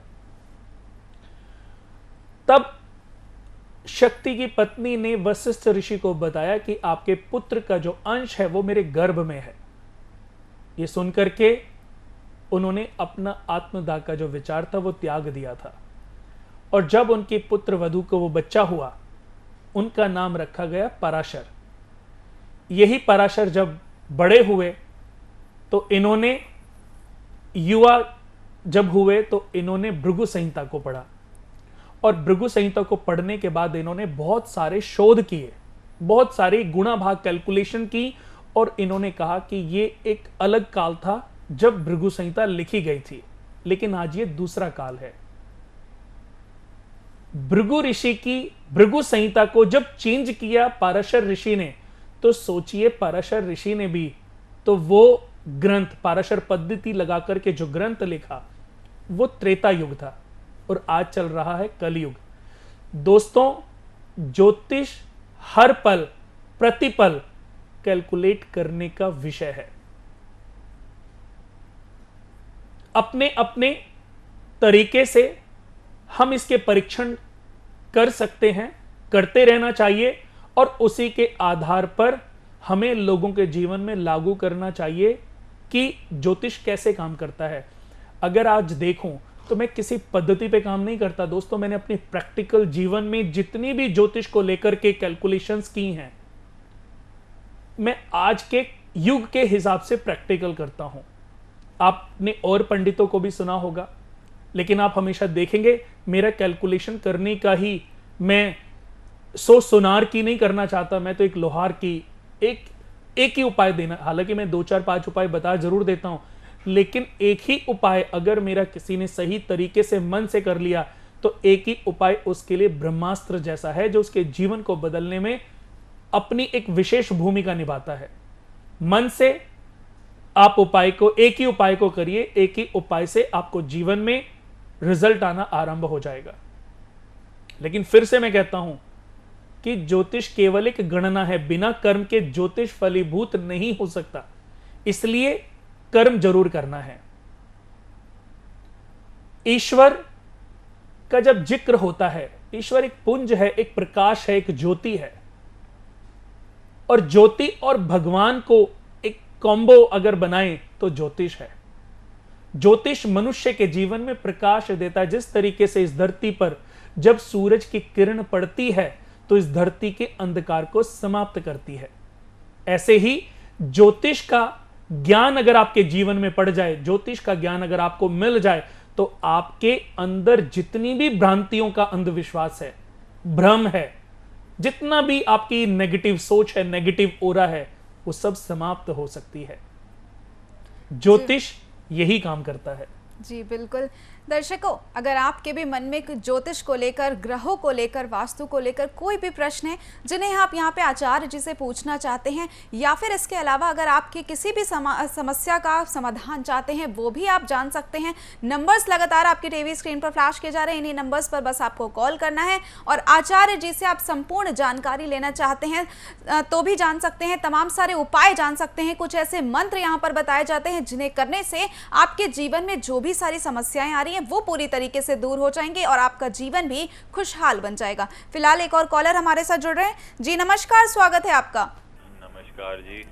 तब शक्ति की पत्नी ने वशिष्ठ ऋषि को बताया कि आपके पुत्र का जो अंश है वो मेरे गर्भ में है। ये सुनकर के उन्होंने अपना आत्मदाह का जो विचार था वो त्याग दिया था। और जब उनके पुत्र वधु को वो बच्चा हुआ, उनका नाम रखा गया पराशर। यही पराशर जब बड़े हुए तो इन्होंने, युवा जब हुए तो इन्होंने भृगु संहिता को पढ़ा, और भृगु संहिता को पढ़ने के बाद इन्होंने बहुत सारे शोध किए, बहुत सारी गुणा भाग कैलकुलेशन की, और इन्होंने कहा कि ये एक अलग काल था जब भृगु संहिता लिखी गई थी, लेकिन आज ये दूसरा काल है। भृगु ऋषि की भृगु संहिता को जब चेंज किया पराशर ऋषि ने, तो सोचिए पराशर ऋषि ने भी तो वो ग्रंथ पाराशर पद्धति लगा करके जो ग्रंथ लिखा वो त्रेता युग था और आज चल रहा है कलयुग। दोस्तों, ज्योतिष हर पल प्रतिपल कैलकुलेट करने का विषय है। अपने अपने तरीके से हम इसके परीक्षण कर सकते हैं, करते रहना चाहिए और उसी के आधार पर हमें लोगों के जीवन में लागू करना चाहिए कि ज्योतिष कैसे काम करता है। अगर आज देखूं तो मैं किसी पद्धति पे काम नहीं करता दोस्तों, मैंने अपनी प्रैक्टिकल जीवन में जितनी भी ज्योतिष को लेकर के कैलकुलेशंस की हैं, मैं आज के युग के हिसाब से प्रैक्टिकल करता हूं। आपने और पंडितों को भी सुना होगा, लेकिन आप हमेशा देखेंगे मेरा कैलकुलेशन करने का ही, मैं सोनार की नहीं करना चाहता, मैं तो एक लोहार की एक ही उपाय देना, हालांकि मैं 2 4 5 उपाय बता जरूर देता हूं, लेकिन एक ही उपाय अगर मेरा किसी ने सही तरीके से मन से कर लिया तो एक ही उपाय उसके लिए ब्रह्मास्त्र जैसा है, जो उसके जीवन को बदलने में अपनी एक विशेष भूमिका निभाता है। मन से आप एक ही उपाय को करिए, एक ही उपाय से आपको जीवन में रिजल्ट आना आरंभ हो जाएगा। लेकिन फिर से मैं कहता हूं कि ज्योतिष केवल एक गणना है, बिना कर्म के ज्योतिष फलीभूत नहीं हो सकता, इसलिए कर्म जरूर करना है। ईश्वर का जब जिक्र होता है, ईश्वर एक पुंज है, एक प्रकाश है, एक ज्योति है, और ज्योति और भगवान को एक कॉम्बो अगर बनाएं तो ज्योतिष है। ज्योतिष मनुष्य के जीवन में प्रकाश देता है। जिस तरीके से इस धरती पर जब सूरज की किरण पड़ती है तो इस धरती के अंधकार को समाप्त करती है, ऐसे ही ज्योतिष का ज्ञान अगर आपके जीवन में पड़ जाए, ज्योतिष का ज्ञान अगर आपको मिल जाए, तो आपके अंदर जितनी भी भ्रांतियों का अंधविश्वास है, भ्रम है, जितना भी आपकी नेगेटिव सोच है, नेगेटिव ओरा है, वो सब समाप्त हो सकती है। ज्योतिष यही काम करता है। जी बिल्कुल। दर्शकों, अगर आपके भी मन में ज्योतिष को लेकर, ग्रहों को लेकर, वास्तु को लेकर कोई भी प्रश्न है जिन्हें आप यहाँ पे आचार्य जी से पूछना चाहते हैं, या फिर इसके अलावा अगर आपके किसी भी समस्या का समाधान चाहते हैं, वो भी आप जान सकते हैं। नंबर्स लगातार आपकी टीवी स्क्रीन पर फ्लैश किए जा रहे हैं, इन्हीं नंबर्स पर बस आपको कॉल करना है और आचार्य जी से आप संपूर्ण जानकारी लेना चाहते हैं तो भी जान सकते हैं, तमाम सारे उपाय जान सकते हैं। कुछ ऐसे मंत्र यहाँ पर बताए जाते हैं जिन्हें करने से आपके जीवन में जो भी सारी समस्याएं आ रही हैं वो पूरी तरीके से दूर हो जाएंगे और आपका जीवन भी खुशहाल बन जाएगा। फिलहाल एक और कॉलर हमारे साथ जुड़ रहे हैं। जी नमस्कार, स्वागत है आपका। नमस्कार जी।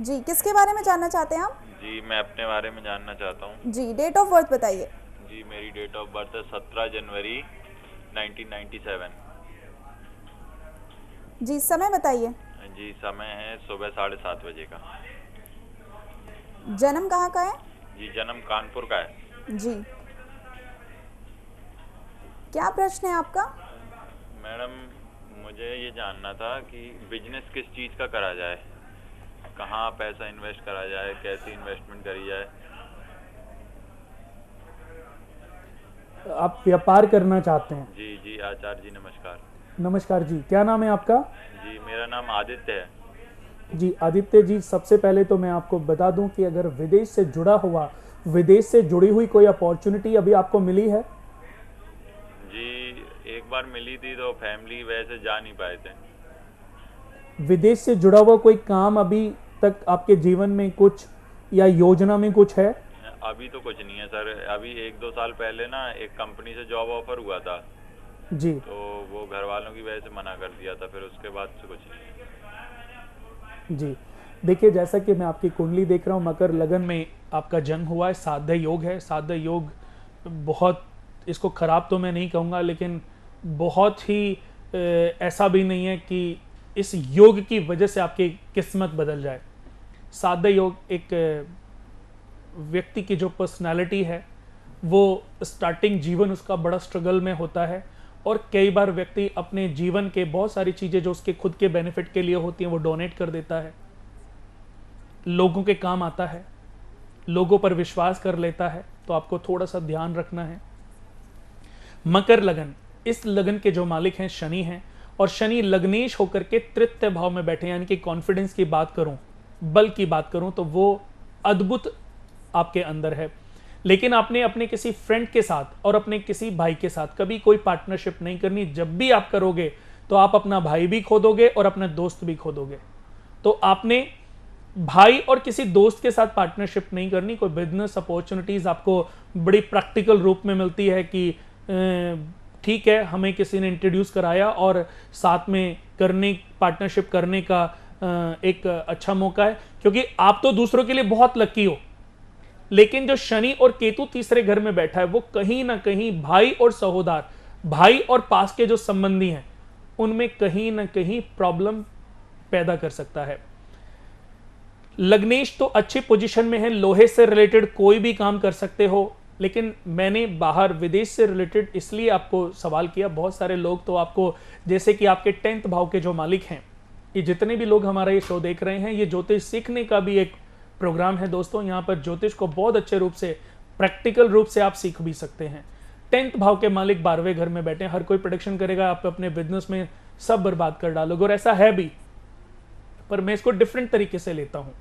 जी, किसके बारे में जानना चाहते हैं आप? जी मैं अपने बारे में जानना चाहता हूँ। जी, डेट ऑफ बर्थ बताइए। जी मेरी डेट ऑफ बर्थ है 17 जनवरी 1997। जी, समय बताइए। जी समय है सुबह 7:30 बजे का। जन्म कहाँ का है? जी जन्म कानपुर का है। जी, क्या प्रश्न है आपका? मैडम मुझे ये जानना था कि बिजनेस किस चीज़ का करा जाए, कहाँ पैसा इन्वेस्ट करा जाए, कैसी इन्वेस्टमेंट करी जाए। आप व्यापार करना चाहते हैं? जी जी आचार्य जी नमस्कार। नमस्कार जी, क्या नाम है आपका? जी मेरा नाम आदित्य है। जी आदित्य जी, सबसे पहले तो मैं आपको बता दूं कि अगर विदेश से जुड़ा हुआ, विदेश से जुड़ी हुई कोई अपॉर्चुनिटी अभी आपको मिली है? जी एक बार मिली थी तो फैमिली वैसे जा नहीं पाए थे। विदेश से जुड़ा हुआ कोई काम अभी तक आपके जीवन में कुछ या योजना में कुछ है? अभी तो कुछ नहीं है सर। अभी 1-2 साल पहले ना एक कंपनी से जॉब ऑफर हुआ था जी, तो वो घर वालों की वजह से मना कर दिया था, फिर उसके बाद से कुछ नहीं। जी देखिए, जैसा कि मैं आपकी कुंडली देख रहा हूँ, मकर लगन में आपका जन्म हुआ है, साध्य योग है। साध्य योग बहुत, इसको खराब तो मैं नहीं कहूँगा, लेकिन बहुत ही ऐसा भी नहीं है कि इस योग की वजह से आपकी किस्मत बदल जाए। साध्य योग एक व्यक्ति की जो पर्सनालिटी है, वो स्टार्टिंग जीवन उसका बड़ा स्ट्रगल में होता है और कई बार व्यक्ति अपने जीवन के बहुत सारी चीज़ें जो उसके खुद के बेनिफिट के लिए होती हैं वो डोनेट कर देता है, लोगों के काम आता है, लोगों पर विश्वास कर लेता है। तो आपको थोड़ा सा ध्यान रखना है। मकर लगन, इस लगन के जो मालिक हैं शनि हैं, और शनि लग्नेश होकर के तृतीय भाव में बैठे, यानी कि कॉन्फिडेंस की बात करूं बल की बात करूं तो वो अद्भुत आपके अंदर है। लेकिन आपने अपने किसी फ्रेंड के साथ और अपने किसी भाई के साथ कभी कोई पार्टनरशिप नहीं करनी। जब भी आप करोगे तो आप अपना भाई भी खो दोगे और अपना दोस्त भी खो दोगे। तो आपने भाई और किसी दोस्त के साथ पार्टनरशिप नहीं करनी। कोई बिजनेस अपॉर्चुनिटीज आपको बड़ी प्रैक्टिकल रूप में मिलती है कि ठीक है, हमें किसी ने इंट्रोड्यूस कराया और साथ में पार्टनरशिप करने का एक अच्छा मौका है, क्योंकि आप तो दूसरों के लिए बहुत लकी हो। लेकिन जो शनि और केतु तीसरे घर में बैठा है वो कहीं ना कहीं भाई और सहोदर, भाई और पास के जो संबंधी हैं उनमें कहीं ना कहीं प्रॉब्लम पैदा कर सकता है। लग्नेश तो अच्छी पोजीशन में है, लोहे से रिलेटेड कोई भी काम कर सकते हो। लेकिन मैंने बाहर विदेश से रिलेटेड इसलिए आपको सवाल किया। बहुत सारे लोग तो आपको, जैसे कि आपके 10th भाव के जो मालिक हैं, ये जितने भी लोग हमारा ये शो देख रहे हैं, ये ज्योतिष सीखने का भी एक प्रोग्राम है दोस्तों। यहाँ पर ज्योतिष को बहुत अच्छे रूप से, प्रैक्टिकल रूप से आप सीख भी सकते हैं। 10th भाव के मालिक 12वें घर में बैठे हैं। हर कोई प्रेडिक्शन करेगा आप अपने बिजनेस में सब बर्बाद कर डालोगे, और ऐसा है भी, पर मैं इसको डिफरेंट तरीके से लेता हूं।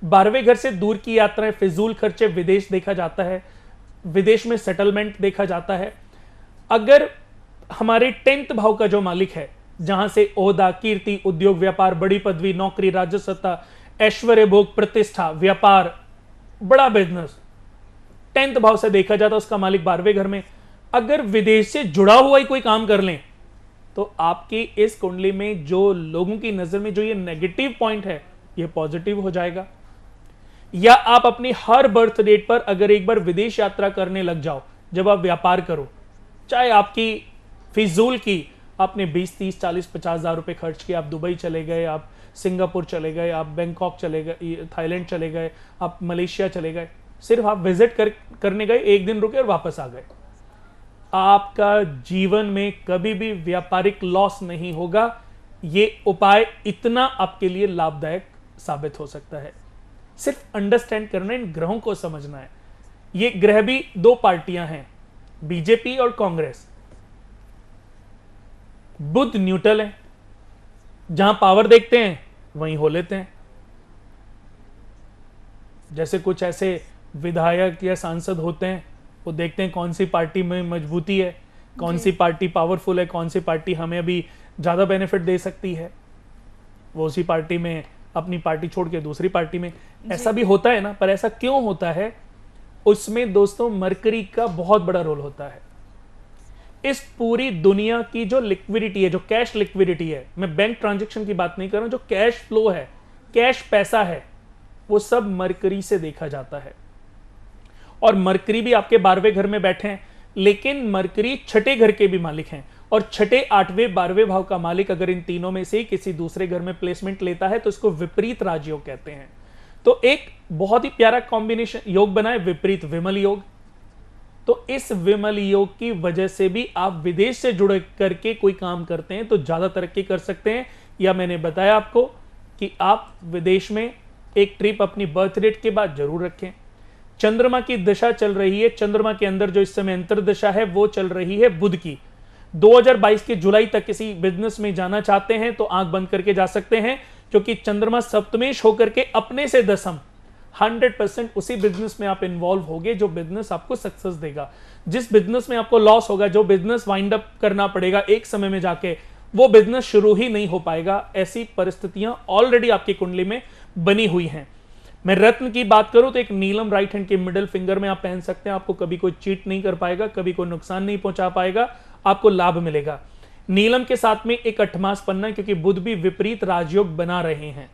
12वें घर से दूर की यात्राएं, फिजूल खर्चे, विदेश देखा जाता है, विदेश में सेटलमेंट देखा जाता है। अगर हमारे 10th भाव का जो मालिक है, जहां से ओहदा, कीर्ति, उद्योग, व्यापार, बड़ी पदवी, नौकरी, राज्य सत्ता, ऐश्वर्य भोग, प्रतिष्ठा, व्यापार, बड़ा बिजनेस 10th भाव से देखा जाता है, उसका मालिक 12वें घर में। अगर विदेश से जुड़ा हुआ ही कोई काम कर लें तो आपकी इस कुंडली में जो लोगों की नजर में जो ये नेगेटिव पॉइंट है ये पॉजिटिव हो जाएगा। या आप अपनी हर बर्थ डेट पर अगर एक बार विदेश यात्रा करने लग जाओ, जब आप व्यापार करो, चाहे आपकी फिजूल की आपने 20, 30, 40, 50 हजार रुपए खर्च किए, आप दुबई चले गए, आप सिंगापुर चले गए, आप बैंकॉक चले गए, थाईलैंड चले गए, आप मलेशिया चले गए, सिर्फ आप विजिट करने गए, एक दिन रुके और वापस आ गए, आपका जीवन में कभी भी व्यापारिक लॉस नहीं होगा। ये उपाय इतना आपके लिए लाभदायक साबित हो सकता है। सिर्फ अंडरस्टैंड करना, इन ग्रहों को समझना है। ये ग्रह भी दो पार्टियां हैं, बीजेपी और कांग्रेस। बुध न्यूट्रल है, जहां पावर देखते हैं वहीं हो लेते हैं। जैसे कुछ ऐसे विधायक या सांसद होते हैं, वो देखते हैं कौन सी पार्टी में मजबूती है, कौन सी पार्टी पावरफुल है, कौन सी पार्टी हमें अभी ज्यादा बेनिफिट दे सकती है, वो उसी पार्टी में अपनी पार्टी छोड़ के दूसरी पार्टी में। ऐसा भी होता है ना, पर ऐसा क्यों होता है? उसमें दोस्तों मरकरी का बहुत बड़ा रोल होता है। इस पूरी दुनिया की जो लिक्विडिटी है, जो कैश लिक्विडिटी है, मैं बैंक ट्रांजैक्शन की बात नहीं कर रहा हूं, जो कैश फ्लो है, कैश पैसा है, वो सब मरकरी से देखा जाता है। और मरकरी भी आपके 12वें घर में बैठे हैं, लेकिन मरकरी छठे घर के भी मालिक हैं। और छठे, 8वें, 12वें भाव का मालिक अगर इन तीनों में से किसी दूसरे घर में प्लेसमेंट लेता है तो इसको विपरीत राजयोग कहते हैं। तो एक बहुत ही प्यारा कॉम्बिनेशन योग बना है, विपरीत विमल योग। तो इस विमल योग की वजह से भी आप विदेश से जुड़ करके कोई काम करते हैं तो ज्यादा तरक्की कर सकते हैं। या मैंने बताया आपको कि आप विदेश में एक ट्रिप अपनी बर्थ डेट के बाद जरूर रखें। चंद्रमा की दिशा चल रही है, चंद्रमा के अंदर जो इस समय अंतर्दशा है वो चल रही है बुध की। 2022 के जुलाई तक किसी बिजनेस में जाना चाहते हैं तो आंख बंद करके जा सकते हैं, क्योंकि चंद्रमा सप्तमेश होकर के अपने से दशम 100% उसी बिजनेस में आप इन्वॉल्व होगे जो बिजनेस आपको सक्सेस देगा। जिस बिजनेस में आपको लॉस होगा, जो बिजनेस वाइंड अप करना पड़ेगा एक समय में जाके, वो बिजनेस शुरू ही नहीं हो पाएगा। ऐसी परिस्थितियां ऑलरेडी आपकी कुंडली में बनी हुई हैं। मैं रत्न की बात करूं तो एक नीलम राइट हैंड के मिडिल फिंगर में आप पहन सकते हैं। आपको कभी कोई चीट नहीं कर पाएगा, कभी कोई नुकसान नहीं पहुंचा पाएगा, आपको लाभ मिलेगा। नीलम के साथ में एक 8 मास पन्ना, क्योंकि बुध भी विपरीत राजयोग बना रहे हैं।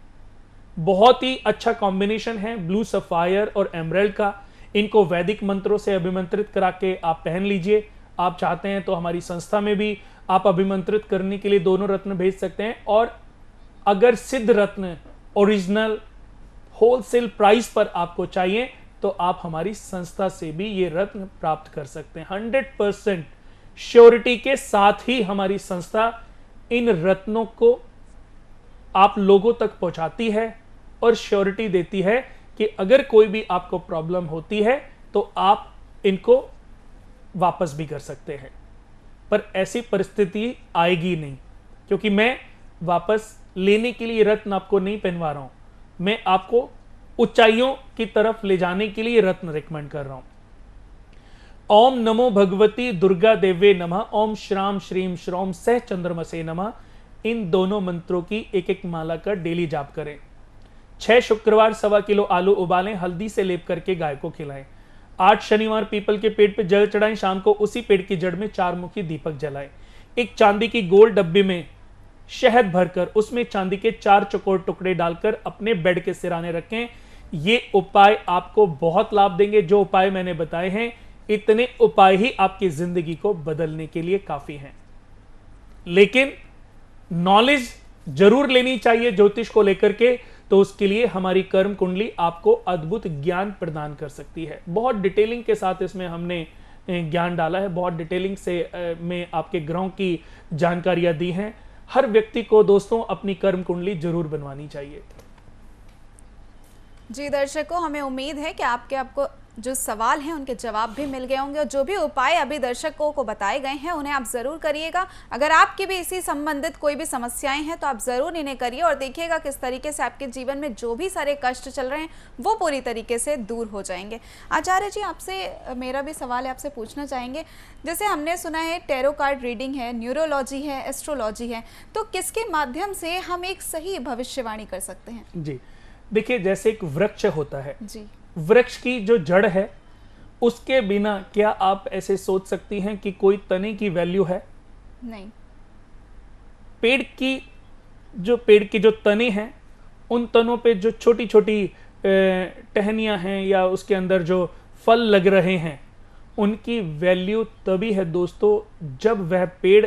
बहुत ही अच्छा कॉम्बिनेशन है ब्लू सफायर और एमराल्ड का। इनको वैदिक मंत्रों से अभिमंत्रित करा के आप पहन लीजिए। आप चाहते हैं तो हमारी संस्था में भी आप अभिमंत्रित करने के लिए दोनों रत्न भेज सकते हैं। और अगर सिद्ध रत्न ओरिजिनल होलसेल प्राइस पर आपको चाहिए तो आप हमारी संस्था से भी ये रत्न प्राप्त कर सकते हैं। 100% श्योरिटी के साथ ही हमारी संस्था इन रत्नों को आप लोगों तक पहुंचाती है और श्योरिटी देती है कि अगर कोई भी आपको प्रॉब्लम होती है तो आप इनको वापस भी कर सकते हैं। पर ऐसी परिस्थिति आएगी नहीं, क्योंकि मैं वापस लेने के लिए रत्न आपको नहीं पहनवा रहा हूं। मैं आपको ऊंचाइयों की तरफ ले जाने के लिए रत्न रिकमेंड कर रहा हूं। ओम नमो भगवती दुर्गा देवे नमः, ओम श्राम श्रीम श्रोम सह चंद्रमसे नमः। इन दोनों मंत्रों की एक एक माला का डेली जाप करें। 6 शुक्रवार 1.25 किलो आलू उबालें, हल्दी से लेप करके गाय को खिलाएं। 8 शनिवार पीपल के पेड़ पे जल चढ़ाएं, शाम को उसी पेड़ की जड़ में 4 मुखी दीपक जलाएं। एक चांदी की गोल डब्बे में शहद भरकर उसमें चांदी के 4 चौकोर टुकड़े डालकर अपने बेड के सिराने रखें। ये उपाय आपको बहुत लाभ देंगे। जो उपाय मैंने बताए हैं, इतने उपाय ही आपकी जिंदगी को बदलने के लिए काफी हैं। लेकिन नॉलेज जरूर लेनी चाहिए ज्योतिष को लेकर के, तो उसके लिए हमारी कर्म कुंडली आपको अद्भुत ज्ञान प्रदान कर सकती है। बहुत डिटेलिंग के साथ इसमें हमने ज्ञान डाला है, बहुत डिटेलिंग से में आपके ग्रहों की जानकारियां दी हैं। हर व्यक्ति को दोस्तों अपनी कर्म कुंडली जरूर बनवानी चाहिए। जी दर्शकों, हमें उम्मीद है कि आपको जो सवाल हैं उनके जवाब भी मिल गए होंगे और जो भी उपाय अभी दर्शकों को बताए गए हैं उन्हें आप ज़रूर करिएगा। अगर आपकी भी इसी संबंधित कोई भी समस्याएं हैं तो आप ज़रूर इन्हें करिए और देखिएगा किस तरीके से आपके जीवन में जो भी सारे कष्ट चल रहे हैं वो पूरी तरीके से दूर हो जाएंगे। आचार्य जी, आपसे मेरा भी सवाल है, आपसे पूछना चाहेंगे, जैसे हमने सुना है टैरो कार्ड रीडिंग है, न्यूरोलॉजी है, एस्ट्रोलॉजी है, तो किसके माध्यम से हम एक सही भविष्यवाणी कर सकते हैं? जी देखिए, जैसे एक वृक्ष होता है जी, वृक्ष की जो जड़ है उसके बिना क्या आप ऐसे सोच सकती हैं कि कोई तने की वैल्यू है? नहीं। पेड़ की जो तने हैं, उन तनों पे जो छोटी छोटी टहनियां हैं या उसके अंदर जो फल लग रहे हैं, उनकी वैल्यू तभी है दोस्तों जब वह पेड़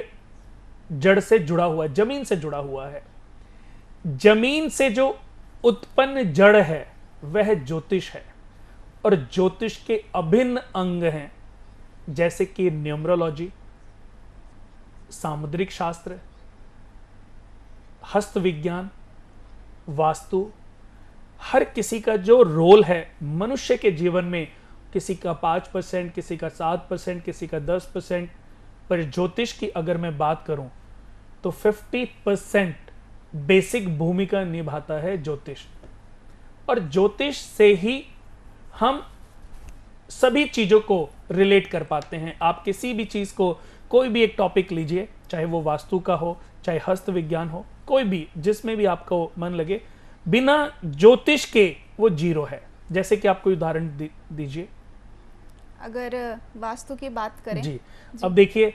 जड़ से जुड़ा हुआ है, जमीन से जुड़ा हुआ है। जमीन से जो उत्पन्न जड़ है वह ज्योतिष है, और ज्योतिष के अभिन्न अंग हैं जैसे कि न्यूमरोलॉजी, सामुद्रिक शास्त्र, हस्त विज्ञान, वास्तु। हर किसी का जो रोल है मनुष्य के जीवन में, किसी का 5%, किसी का 7%, किसी का 10%, पर ज्योतिष की अगर मैं बात करूं तो 50% बेसिक भूमिका निभाता है ज्योतिष। और ज्योतिष से ही हम सभी चीजों को रिलेट कर पाते हैं। आप किसी भी चीज को, कोई भी एक टॉपिक लीजिए, चाहे वो वास्तु का हो, चाहे हस्त विज्ञान हो, कोई भी जिसमें भी आपको मन लगे, बिना ज्योतिष के वो जीरो है। जैसे कि आप कोई उदाहरण दीजिए। अगर वास्तु की बात करें जी, अब देखिए,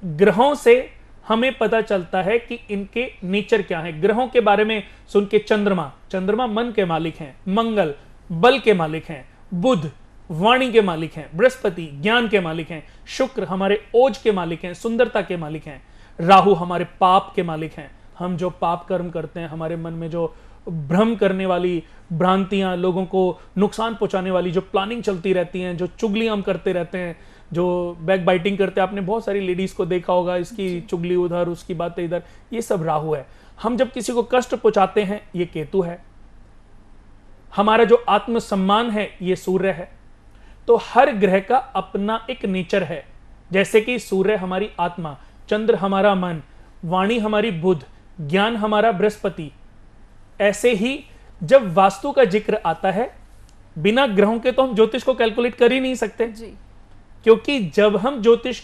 ग्रहों से हमें पता चलता है कि इनके नेचर क्या है। ग्रहों के बारे में सुन के चंद्रमा मन के मालिक हैं, मंगल बल के मालिक हैं, बुध वाणी के मालिक हैं, बृहस्पति ज्ञान के मालिक हैं, शुक्र हमारे ओज के मालिक हैं, सुंदरता के मालिक हैं, राहु हमारे पाप के मालिक हैं। हम जो पाप कर्म करते हैं, हमारे मन में जो भ्रम करने वाली भ्रांतियां, लोगों को नुकसान पहुंचाने वाली जो प्लानिंग चलती रहती हैं, जो चुगली हम करते रहते हैं, जो बैक बाइटिंग करते हैं, आपने बहुत सारी लेडीज को देखा होगा, इसकी चुगली उधर, उसकी बातें इधर, ये सब राहु है। हम जब किसी को कष्ट पहुंचाते हैं, ये केतु है। हमारा जो आत्मसम्मान है, ये सूर्य है। तो हर ग्रह का अपना एक नेचर है। जैसे कि सूर्य हमारी आत्मा, चंद्र हमारा मन, वाणी हमारी बुध, ज्ञान हमारा बृहस्पति। ऐसे ही जब वास्तु का जिक्र आता है, बिना ग्रहों के तो हम ज्योतिष को कैलकुलेट कर ही नहीं सकते जी। क्योंकि जब हम ज्योतिष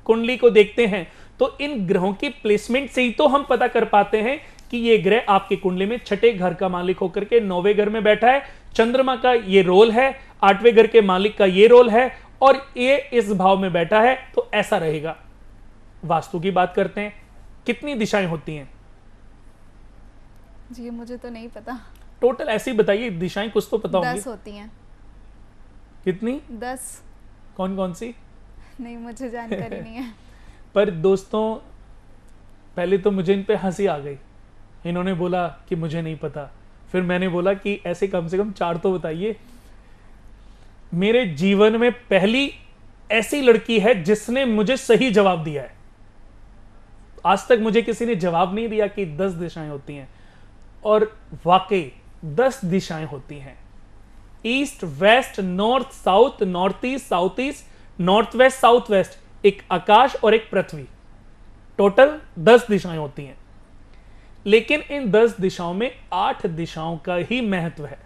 कुंडली को देखते हैं तो इन ग्रहों की प्लेसमेंट से ही तो हम पता कर पाते हैं कि ये ग्रह आपकी कुंडली में 6ठे घर का मालिक होकर के 9वें घर में बैठा है, चंद्रमा का ये रोल है, 8वें घर के मालिक का ये रोल है, और ये इस भाव में बैठा है, तो ऐसा रहेगा। वास्तु की बात करते हैं, कितनी दिशाएं होती हैं? जी मुझे तो नहीं पता। टोटल ऐसे ही बताइए, दिशाएं कुछ तो पता होंगी। 10 होती हैं। कितनी? 10। कौन कौन सी? नहीं, मुझे जानकारी नहीं है। पर दोस्तों, पहले तो मुझे इन पे हंसी आ गई। इन्होंने बोला कि मुझे नहीं पता, फिर मैंने बोला कि ऐसे कम से कम 4 तो बताइए। मेरे जीवन में पहली ऐसी लड़की है जिसने मुझे सही जवाब दिया है। आज तक मुझे किसी ने जवाब नहीं दिया कि 10 दिशाएं होती हैं, और वाकई 10 दिशाएं होती हैं। East, west, north, south, north east, south east, north west, south west, एक आकाश और एक पृथ्वी। टोटल 10 दिशाएं होती हैं। लेकिन इन 10 दिशाओं में 8 दिशाओं का ही महत्व है।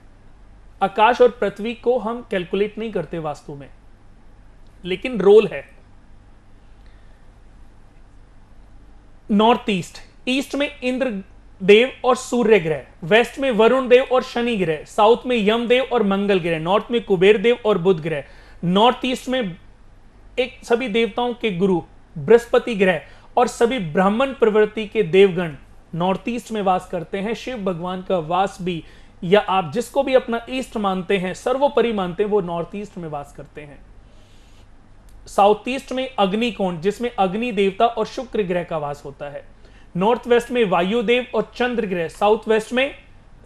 आकाश और पृथ्वी को हम कैलकुलेट नहीं करते वास्तु में, लेकिन रोल है। नॉर्थ ईस्ट, ईस्ट में इंद्र देव और सूर्य ग्रह, वेस्ट में वरुण देव और शनि ग्रह, साउथ में यम देव और मंगल ग्रह, नॉर्थ में कुबेर देव और बुध ग्रह, नॉर्थ ईस्ट में एक सभी देवताओं के गुरु बृहस्पति ग्रह और सभी ब्राह्मण प्रवृत्ति के देवगण नॉर्थ ईस्ट में वास करते हैं। शिव भगवान का वास भी, या आप जिसको भी अपना ईस्ट मानते हैं, सर्वोपरि मानते हैं, वो नॉर्थ ईस्ट में वास करते हैं। साउथ ईस्ट में अग्निकोण, जिसमें अग्नि देवता और शुक्र ग्रह का वास होता है। नॉर्थ वेस्ट में वायुदेव और चंद्र ग्रह, साउथ वेस्ट में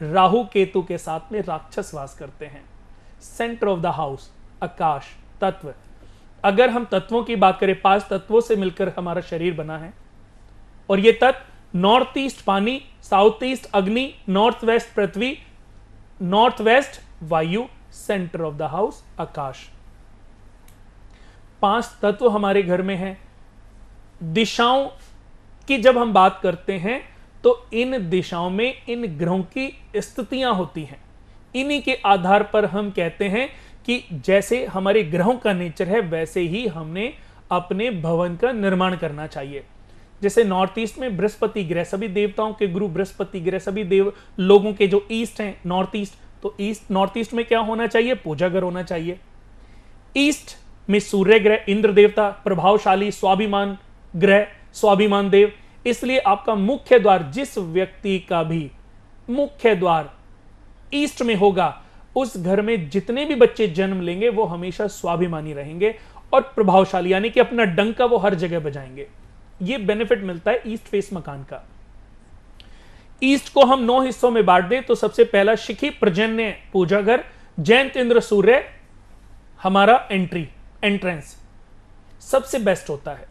राहु केतु के साथ में राक्षस वास करते हैं। सेंटर ऑफ द हाउस, आकाश तत्व। अगर हम तत्वों की बात करें, 5 तत्वों से मिलकर हमारा शरीर बना है, और ये तत्व नॉर्थ ईस्ट पानी, साउथ ईस्ट अग्नि, नॉर्थ वेस्ट पृथ्वी, नॉर्थ वेस्ट वायु, सेंटर ऑफ द हाउस आकाश। 5 तत्व हमारे घर में हैं। दिशाओं की जब हम बात करते हैं तो इन दिशाओं में इन ग्रहों की स्थितियां होती हैं। इन्हीं के आधार पर हम कहते हैं कि जैसे हमारे ग्रहों का नेचर है वैसे ही हमने अपने भवन का निर्माण करना चाहिए। जैसे नॉर्थ ईस्ट में बृहस्पति ग्रह, सभी देवताओं के गुरु बृहस्पति ग्रह, सभी देव लोगों के जो ईस्ट हैं नॉर्थ ईस्ट, तो ईस्ट नॉर्थ ईस्ट में क्या होना चाहिए? पूजा घर होना चाहिए। ईस्ट में सूर्य ग्रह, इंद्र देवता, प्रभावशाली, स्वाभिमान ग्रह, स्वाभिमान देव। इसलिए आपका मुख्य द्वार, जिस व्यक्ति का भी मुख्य द्वार ईस्ट में होगा, उस घर में जितने भी बच्चे जन्म लेंगे वो हमेशा स्वाभिमानी रहेंगे और प्रभावशाली, यानी कि अपना डंका वो हर जगह बजाएंगे। ये बेनिफिट मिलता है ईस्ट फेस मकान का। ईस्ट को हम 9 हिस्सों में बांट दें तो सबसे पहला शिखी पर्जन्य पूजा घर, जयंत इंद्र सूर्य हमारा एंट्रेंस सबसे बेस्ट होता है।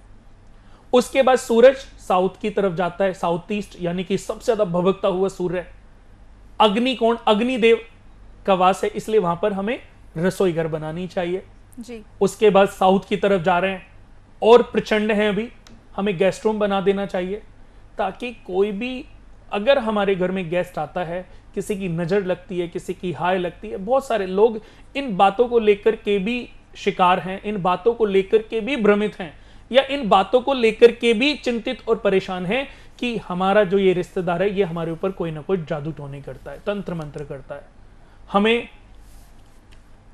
उसके बाद सूरज साउथ की तरफ जाता है, साउथ ईस्ट, यानी कि सबसे ज्यादा भभकता हुआ सूर्य। अग्निकोण, अग्निदेव का वास है, इसलिए वहां पर हमें रसोई घर बनानी चाहिए जी। उसके बाद साउथ की तरफ जा रहे हैं और प्रचंड हैं अभी, हमें गेस्ट रूम बना देना चाहिए, ताकि कोई भी अगर हमारे घर में गेस्ट आता है, किसी की नजर लगती है, किसी की हाय लगती है, बहुत सारे लोग इन बातों को लेकर के भी शिकार हैं, इन बातों को लेकर के भी भ्रमित हैं, या इन बातों को लेकर के भी चिंतित और परेशान हैं कि हमारा जो ये रिश्तेदार है ये हमारे ऊपर कोई ना कोई जादू टोने करता है, तंत्र मंत्र करता है, हमें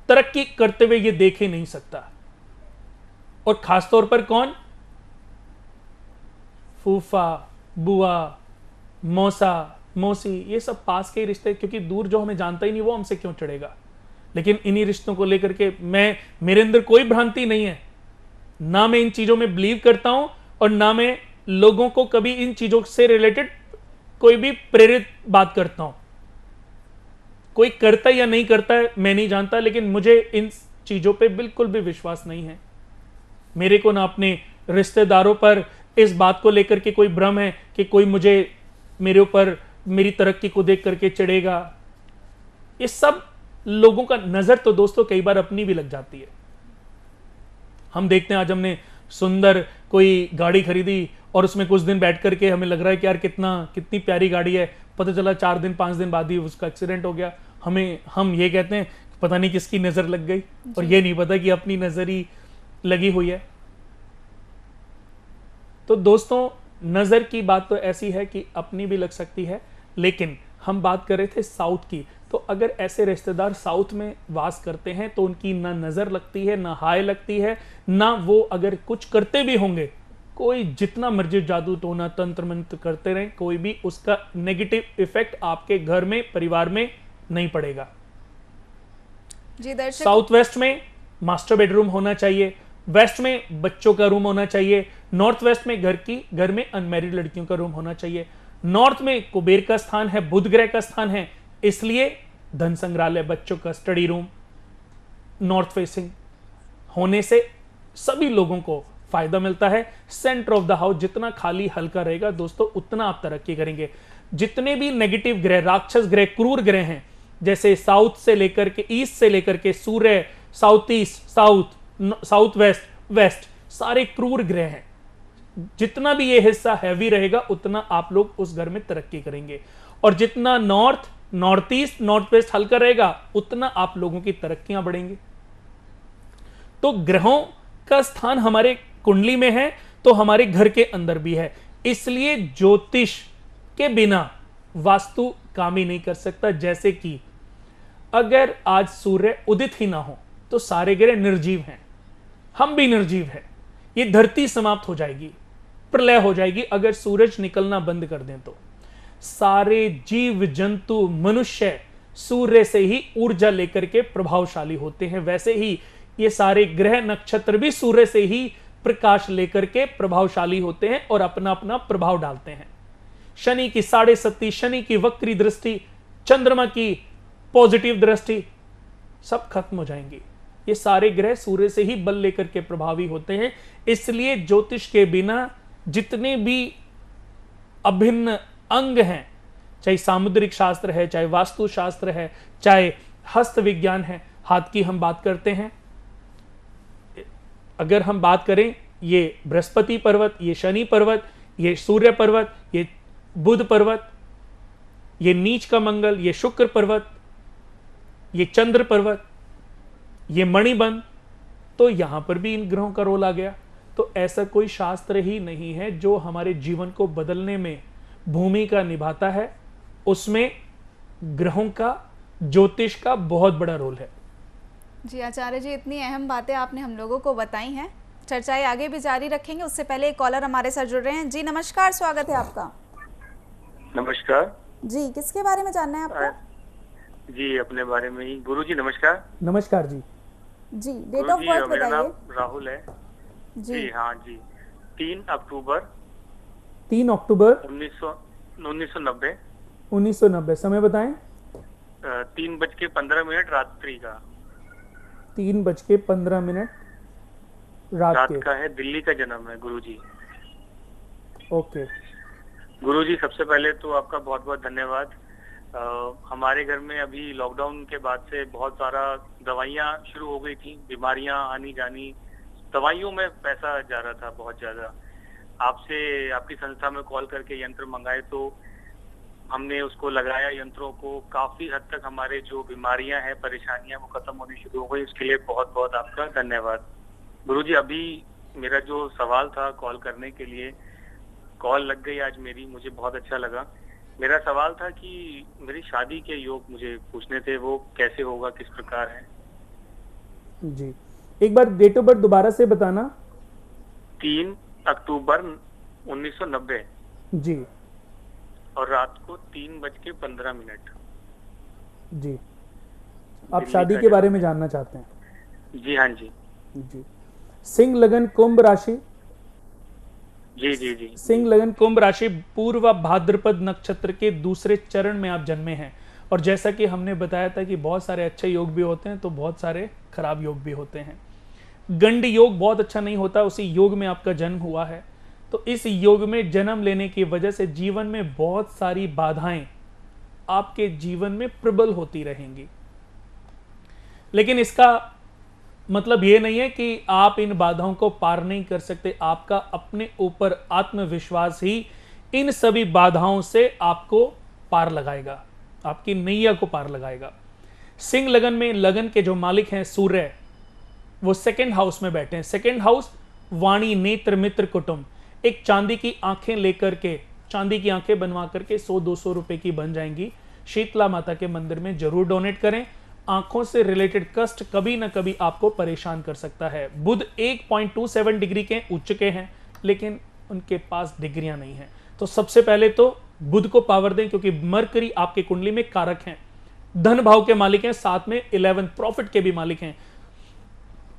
तरक्की करते हुए ये देख ही नहीं सकता। और खासतौर पर कौन? फूफा, बुआ, मौसा, मौसी, ये सब पास के ही रिश्ते, क्योंकि दूर जो हमें जानता ही नहीं वो हमसे क्यों चढ़ेगा। लेकिन इन्हीं रिश्तों को लेकर के मेरे अंदर कोई भ्रांति नहीं है, ना मैं इन चीजों में बिलीव करता हूं और ना मैं लोगों को कभी इन चीजों से रिलेटेड कोई भी प्रेरित बात करता हूं। कोई करता या नहीं करता है मैं नहीं जानता, लेकिन मुझे इन चीजों पे बिल्कुल भी विश्वास नहीं है। मेरे को ना अपने रिश्तेदारों पर इस बात को लेकर के कोई भ्रम है कि कोई मुझे मेरे ऊपर मेरी तरक्की को देख करके चिढ़ेगा। ये सब लोगों का नजर तो दोस्तों कई बार अपनी भी लग जाती है। हम देखते हैं, आज हमने सुंदर कोई गाड़ी खरीदी और उसमें कुछ दिन बैठ करके हमें लग रहा है कि यार कितनी प्यारी गाड़ी है, पता चला 4 दिन 5 दिन बाद ही उसका एक्सीडेंट हो गया। हम ये कहते हैं पता नहीं किसकी नजर लग गई, और ये नहीं पता कि अपनी नजर ही लगी हुई है। तो दोस्तों, नजर की बात तो ऐसी है कि अपनी भी लग सकती है, लेकिन हम बात कर रहे थे साउथ की। तो अगर ऐसे रिश्तेदार साउथ में वास करते हैं तो उनकी ना नजर लगती है, ना हाय लगती है, ना वो अगर कुछ करते भी होंगे, कोई जितना मर्जी जादू टोना तंत्र मंत्र करते रहे, कोई भी उसका नेगेटिव इफेक्ट आपके घर में, परिवार में नहीं पड़ेगा। जी दर्शक, साउथ वेस्ट में मास्टर बेडरूम होना चाहिए, वेस्ट में बच्चों का रूम होना चाहिए, नॉर्थ वेस्ट में घर में अनमैरिड लड़कियों का रूम होना चाहिए, नॉर्थ में कुबेर का स्थान है, बुध ग्रह का स्थान है, इसलिए धन संग्रहालय, बच्चों का स्टडी रूम नॉर्थ फेसिंग होने से सभी लोगों को फायदा मिलता है। सेंटर ऑफ द हाउस जितना खाली हल्का रहेगा दोस्तों, उतना आप तरक्की करेंगे। जितने भी नेगेटिव ग्रह, राक्षस ग्रह, क्रूर ग्रह हैं, जैसे साउथ से लेकर के ईस्ट से लेकर के सूर्य, साउथ ईस्ट, साउथ वेस्ट, सारे क्रूर ग्रह हैं। जितना भी ये हिस्सा हैवी रहेगा उतना आप लोग उस घर में तरक्की करेंगे, और जितना north, north east, north waste हल्का रहेगा उतना आप लोगों की तरक्कियां बढ़ेंगी। तो ग्रहों का स्थान हमारे कुंडली में है तो हमारे घर के अंदर भी है, इसलिए ज्योतिष के बिना वास्तु काम ही नहीं कर सकता। जैसे कि अगर आज सूर्य उदित ही ना हो तो सारे ग्रह निर्जीव हैं, हम भी निर्जीव हैं, ये धरती समाप्त हो जाएगी, प्रलय हो जाएगी अगर सूरज निकलना बंद कर दें। तो सारे जीव जंतु मनुष्य सूर्य से ही ऊर्जा लेकर के प्रभावशाली होते हैं, वैसे ही ये सारे ग्रह नक्षत्र भी सूर्य से ही प्रकाश लेकर के प्रभावशाली होते हैं और अपना अपना प्रभाव डालते हैं। शनि की 7.5, शनि की वक्री दृष्टि, चंद्रमा की पॉजिटिव दृष्टि सब खत्म हो जाएंगी। ये सारे ग्रह सूर्य से ही बल लेकर के प्रभावी होते हैं, इसलिए ज्योतिष के बिना जितने भी अभिन्न अंग हैं, चाहे सामुद्रिक शास्त्र है, चाहे वास्तु शास्त्र है, चाहे हस्त विज्ञान है, हाथ की हम बात करते हैं, अगर हम बात करें ये बृहस्पति पर्वत, ये शनि पर्वत, ये सूर्य पर्वत, ये बुध पर्वत, ये नीच का मंगल, ये शुक्र पर्वत, ये चंद्र पर्वत, ये मणिबंध, तो यहां पर भी इन ग्रहों का रोल आ गया। तो ऐसा कोई शास्त्र ही नहीं है जो हमारे जीवन को बदलने में भूमिका निभाता है, उसमें ग्रहों का, ज्योतिष का बहुत बड़ा रोल है। जी आचार्य जी, इतनी अहम बातें आपने हम लोगों को बताई हैं, चर्चाएं आगे भी जारी रखेंगे। उससे पहले एक कॉलर हमारे साथ जुड़ रहे हैं। जी नमस्कार, स्वागत है आपका। नमस्कार जी, किसके बारे में जानना है आपको? जी अपने बारे में ही। गुरुजी नमस्कार। नमस्कार जी। जी, डेट ऑफ बर्थ मेरा नाम बताइए। राहुल है। जी हाँ जी, 3 अक्टूबर 1990। 1990। समय बताएं। 3:15 रात्रि का। 3:15 रात का है। दिल्ली का जन्म है गुरुजी। ओके गुरुजी, सबसे पहले तो आपका बहुत बहुत धन्यवाद। हमारे घर में अभी लॉकडाउन के बाद से बहुत सारा दवाइयाँ शुरू हो गई थी, बीमारियां आनी जानी, दवाइयों में पैसा जा रहा था बहुत ज्यादा। आपसे, आपकी संस्था में कॉल करके यंत्र मंगाए तो हमने उसको लगाया, यंत्रों को काफी हद तक हमारे जो बीमारियां हैं, परेशानियां, वो खत्म होनी शुरू हो गई। उसके लिए बहुत बहुत आपका धन्यवाद। गुरुजी, अभी मेरा जो सवाल था कॉल करने के लिए, कॉल लग गई आज मेरी, मुझे बहुत अच्छा लगा। मेरा सवाल था कि मेरी शादी के योग मुझे पूछने थे, वो कैसे होगा, किस प्रकार है। जी, एक बार डेट ऑफ बर्थ दोबारा से बताना। 3 अक्टूबर 1990 जी, और रात को 3:15। जी, आप शादी के बारे में जानना चाहते हैं? जी हाँ जी। जी, सिंह लगन कुंभ राशि। जी जी जी। सिंह लगन कुंभ राशि, पूर्व भाद्रपद नक्षत्र के दूसरे चरण में आप जन्मे हैं। और जैसा कि हमने बताया था कि बहुत सारे अच्छे योग भी होते हैं तो बहुत सारे खराब योग भी होते हैं। गंड योग बहुत अच्छा नहीं होता, उसी योग में आपका जन्म हुआ है, तो इस योग में जन्म लेने की वजह से जीवन में बहुत सारी बाधाएं आपके जीवन में प्रबल होती रहेंगी। लेकिन इसका मतलब यह नहीं है कि आप इन बाधाओं को पार नहीं कर सकते। आपका अपने ऊपर आत्मविश्वास ही इन सभी बाधाओं से आपको पार लगाएगा, आपकी नैया को पार लगाएगा। सिंह लगन में, लगन के जो मालिक हैं सूर्य, वो सेकंड हाउस में बैठे हैं। सेकंड हाउस वाणी, नेत्र, मित्र, कुटुंब। एक चांदी की आंखें लेकर के, चांदी की आंखें बनवा करके 100-200 रुपए की बन जाएंगी, शीतला माता के मंदिर में जरूर डोनेट करें। आंखों से रिलेटेड कष्ट कभी ना कभी आपको परेशान कर सकता है। बुध 1.27 डिग्री के उच्च के हैं, लेकिन उनके पास डिग्रियां नहीं हैं। तो सबसे पहले तो बुध को पावर दें, क्योंकि मरकरी आपके कुंडली में कारक हैं, धन भाव के मालिक हैं, साथ में 11 प्रॉफिट के भी मालिक हैं।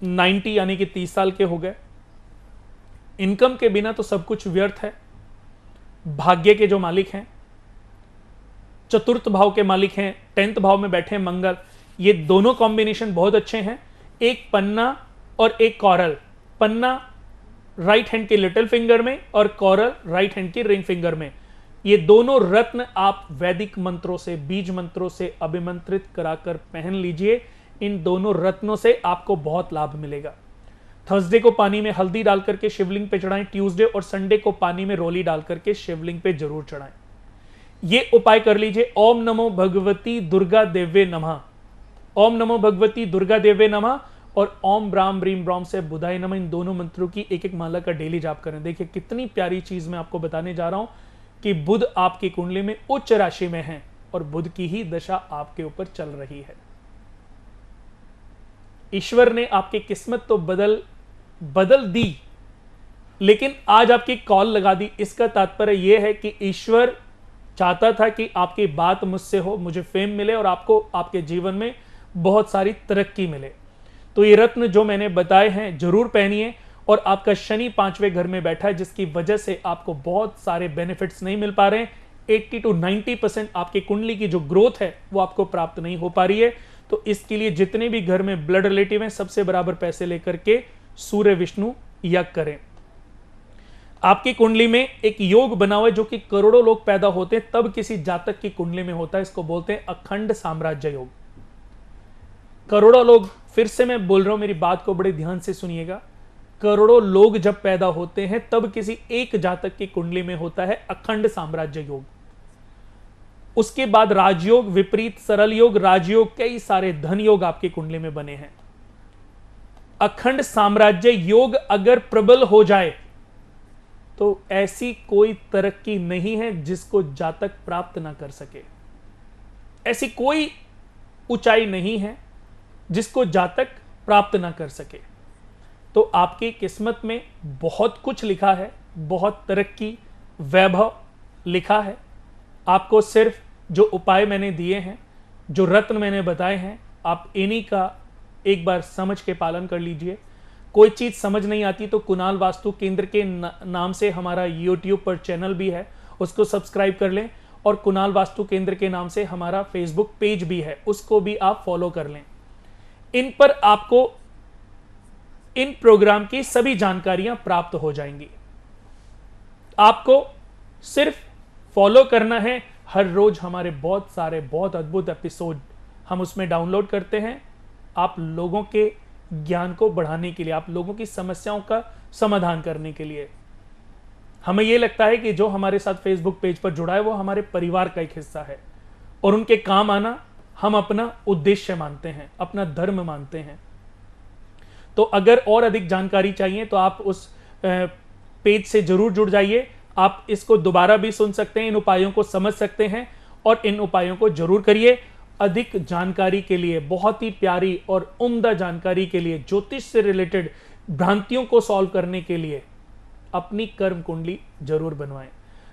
90 यानी कि 30 साल के हो गए। इनकम के बिना तो सब कुछ व्यर्थ है। भाग्य के जो मालिक हैं, चतुर्थ भाव के मालिक हैं, 10th भाव में बैठे हैं मंगल। ये दोनों कॉम्बिनेशन बहुत अच्छे हैं। एक पन्ना और एक कॉरल। पन्ना राइट हैंड के लिटिल फिंगर में और कॉरल राइट हैंड की रिंग फिंगर में। ये दोनों रत्न आप वैदिक मंत्रों से, बीज मंत्रों से अभिमंत्रित कराकर पहन लीजिए। इन दोनों रत्नों से आपको बहुत लाभ मिलेगा। थर्सडे को पानी में हल्दी डाल करके शिवलिंग पे चढ़ाएं, ट्यूसडे और संडे को पानी में रोली डाल करके शिवलिंग पे जरूर चढ़ाएं। ये उपाय कर लीजिए। ओम नमो भगवती दुर्गा देवे नमः, ओम नमो भगवती दुर्गा देवे नमः और ओम ब्राम ब्रीम ब्रॉम से बुधाय नमः, इन दोनों मंत्रों की एक एक माला का डेली जाप करें। देखिए कितनी प्यारी चीज मैं आपको बताने जा रहा हूं कि बुध आपकी कुंडली में उच्च राशि में है और बुध की ही दशा आपके ऊपर चल रही है। ईश्वर ने आपकी किस्मत तो बदल दी, लेकिन आज आपकी कॉल लगा दी। इसका तात्पर्य यह है कि ईश्वर चाहता था कि आपकी बात मुझसे हो, मुझे फेम मिले और आपको आपके जीवन में बहुत सारी तरक्की मिले। तो ये रत्न जो मैंने बताए हैं जरूर पहनिए। और आपका शनि 5वें घर में बैठा है, जिसकी वजह से आपको बहुत सारे बेनिफिट्स नहीं मिल पा रहे हैं। 80 to 90% आपकी कुंडली की जो ग्रोथ है वो आपको प्राप्त नहीं हो पा रही है। तो इसके लिए जितने भी घर में ब्लड रिलेटिव हैं, सबसे बराबर पैसे लेकर के सूर्य विष्णु यज्ञ करें। आपकी कुंडली में एक योग बना हुआ है जो कि करोड़ों लोग पैदा होते हैं तब किसी जातक की कुंडली में होता है। इसको बोलते हैं अखंड साम्राज्य योग। करोड़ों लोग, फिर से मैं बोल रहा हूं, मेरी बात को बड़े ध्यान से सुनिएगा, करोड़ों लोग जब पैदा होते हैं तब किसी एक जातक की कुंडली में होता है अखंड साम्राज्य योग। उसके बाद राजयोग, विपरीत सरल योग, राजयोग, कई सारे धन योग आपकी कुंडली में बने हैं। अखंड साम्राज्य योग अगर प्रबल हो जाए तो ऐसी कोई तरक्की नहीं है जिसको जातक प्राप्त ना कर सके। ऐसी कोई ऊंचाई नहीं है जिसको जातक प्राप्त ना कर सके। तो आपकी किस्मत में बहुत कुछ लिखा है, बहुत तरक्की, वैभव लिखा है। आपको सिर्फ जो उपाय मैंने दिए हैं, जो रत्न मैंने बताए हैं, आप इन्हीं का एक बार समझ के पालन कर लीजिए। कोई चीज समझ नहीं आती तो कुणाल वास्तु केंद्र के नाम से हमारा YouTube पर चैनल भी है, उसको सब्सक्राइब कर लें। और कुणाल वास्तु केंद्र के नाम से हमारा फेसबुक पेज भी है, उसको भी आप फॉलो कर लें। इन पर आपको इन प्रोग्राम की सभी जानकारियां प्राप्त हो जाएंगी। आपको सिर्फ फॉलो करना है। हर रोज हमारे बहुत सारे बहुत अद्भुत एपिसोड हम उसमें डाउनलोड करते हैं, आप लोगों के ज्ञान को बढ़ाने के लिए, आप लोगों की समस्याओं का समाधान करने के लिए। हमें यह लगता है कि जो हमारे साथ फेसबुक पेज पर जुड़ा है वो हमारे परिवार का एक हिस्सा है और उनके काम आना हम अपना उद्देश्य मानते हैं, अपना धर्म मानते हैं। तो अगर और अधिक जानकारी चाहिए तो आप उस पेज से जरूर जुड़ जाइए। आप इसको दोबारा भी सुन सकते हैं, इन उपायों को समझ सकते हैं और इन उपायों को जरूर करिए। अधिक जानकारी के लिए, बहुत ही प्यारी और उम्दा जानकारी के लिए, ज्योतिष से रिलेटेड भ्रांतियों को सॉल्व करने के लिए अपनी कर्म कुंडली जरूर बनवाएं।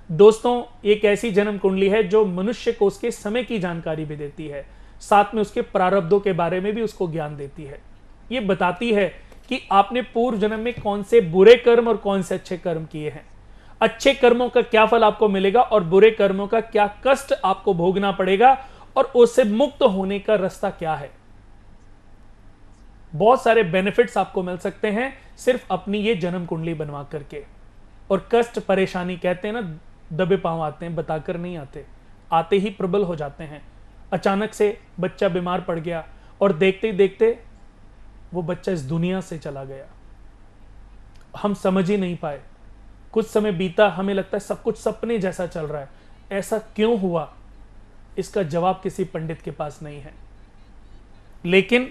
दोस्तों, एक ऐसी जन्म कुंडली है जो मनुष्य को उसके समय की जानकारी भी देती है, साथ में उसके प्रारब्धों के बारे में भी उसको ज्ञान देती है। ये बताती है कि आपने पूर्व जन्म में कौन से बुरे कर्म और कौन से अच्छे कर्म किए हैं, अच्छे कर्मों का क्या फल आपको मिलेगा और बुरे कर्मों का क्या कष्ट आपको भोगना पड़ेगा और उससे मुक्त होने का रास्ता क्या है। बहुत सारे बेनिफिट्स आपको मिल सकते हैं सिर्फ अपनी ये जन्म कुंडली बनवा करके। और कष्ट, परेशानी, कहते हैं ना, दबे पांव आते हैं, बताकर नहीं आते, आते ही प्रबल हो जाते हैं। अचानक से बच्चा बीमार पड़ गया और देखते ही देखते वो बच्चा इस दुनिया से चला गया, हम समझ ही नहीं पाए। कुछ समय बीता, हमें लगता है सब कुछ सपने जैसा चल रहा है। ऐसा क्यों हुआ, इसका जवाब किसी पंडित के पास नहीं है, लेकिन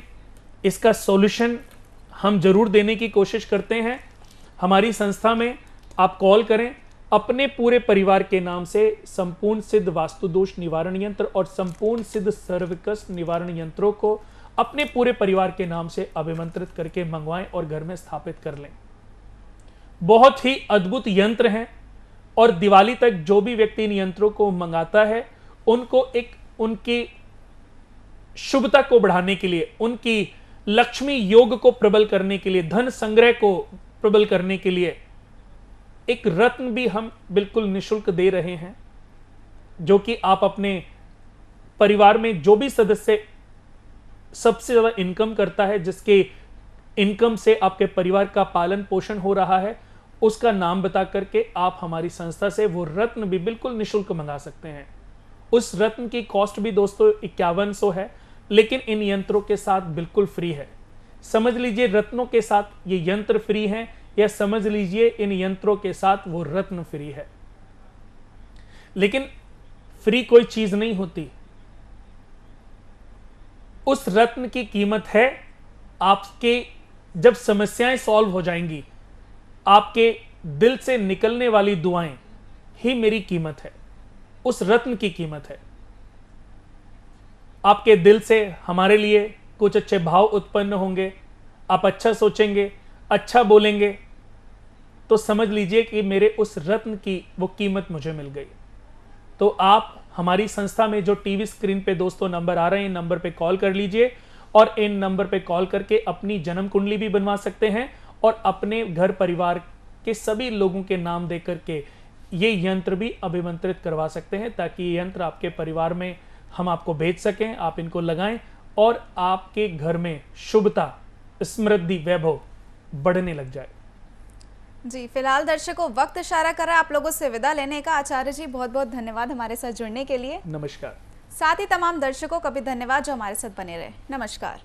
इसका सॉल्यूशन हम जरूर देने की कोशिश करते हैं। हमारी संस्था में आप कॉल करें, अपने पूरे परिवार के नाम से संपूर्ण सिद्ध वास्तु दोष निवारण यंत्र और संपूर्ण सिद्ध सर्वकष्ट निवारण यंत्रों को अपने पूरे परिवार के नाम से अभिमंत्रित करके मंगवाएं और घर में स्थापित कर लें। बहुत ही अद्भुत यंत्र हैं और दिवाली तक जो भी व्यक्ति इन यंत्रों को मंगाता है उनको एक उनकी शुभता को बढ़ाने के लिए, उनकी लक्ष्मी योग को प्रबल करने के लिए, धन संग्रह को प्रबल करने के लिए एक रत्न भी हम बिल्कुल निशुल्क दे रहे हैं, जो कि आप अपने परिवार में जो भी सदस्य सबसे ज्यादा इनकम करता है, जिसके इनकम से आपके परिवार का पालन पोषण हो रहा है, उसका नाम बता करके आप हमारी संस्था से वो रत्न भी बिल्कुल निशुल्क मंगा सकते हैं। उस रत्न की कॉस्ट भी दोस्तों 5100 है, लेकिन इन यंत्रों के साथ बिल्कुल फ्री है। समझ लीजिए रत्नों के साथ ये यंत्र फ्री है, या समझ लीजिए इन यंत्रों के साथ वो रत्न फ्री है। लेकिन फ्री कोई चीज नहीं होती। उस रत्न की कीमत है आपके, जब समस्याएं सॉल्व हो जाएंगी, आपके दिल से निकलने वाली दुआएं ही मेरी कीमत है, उस रत्न की कीमत है। आपके दिल से हमारे लिए कुछ अच्छे भाव उत्पन्न होंगे, आप अच्छा सोचेंगे, अच्छा बोलेंगे, तो समझ लीजिए कि मेरे उस रत्न की वो कीमत मुझे मिल गई। तो आप हमारी संस्था में जो टीवी स्क्रीन पे दोस्तों नंबर आ रहे हैं, इन नंबर पे कॉल कर लीजिए और इन नंबर पे कॉल करके अपनी जन्म कुंडली भी बनवा सकते हैं और अपने घर परिवार के सभी लोगों के नाम दे करके ये यंत्र भी अभिमंत्रित करवा सकते हैं, ताकि ये यंत्र आपके परिवार में हम आपको भेज सकें, आप इनको लगाएं और आपके घर में शुभता, समृद्धि, वैभव बढ़ने लग जाए। जी, फिलहाल दर्शकों वक्त इशारा कर रहा है आप लोगों से विदा लेने का। आचार्य जी बहुत बहुत धन्यवाद हमारे साथ जुड़ने के लिए। नमस्कार। साथ ही तमाम दर्शकों का भी धन्यवाद जो हमारे साथ बने रहे। नमस्कार।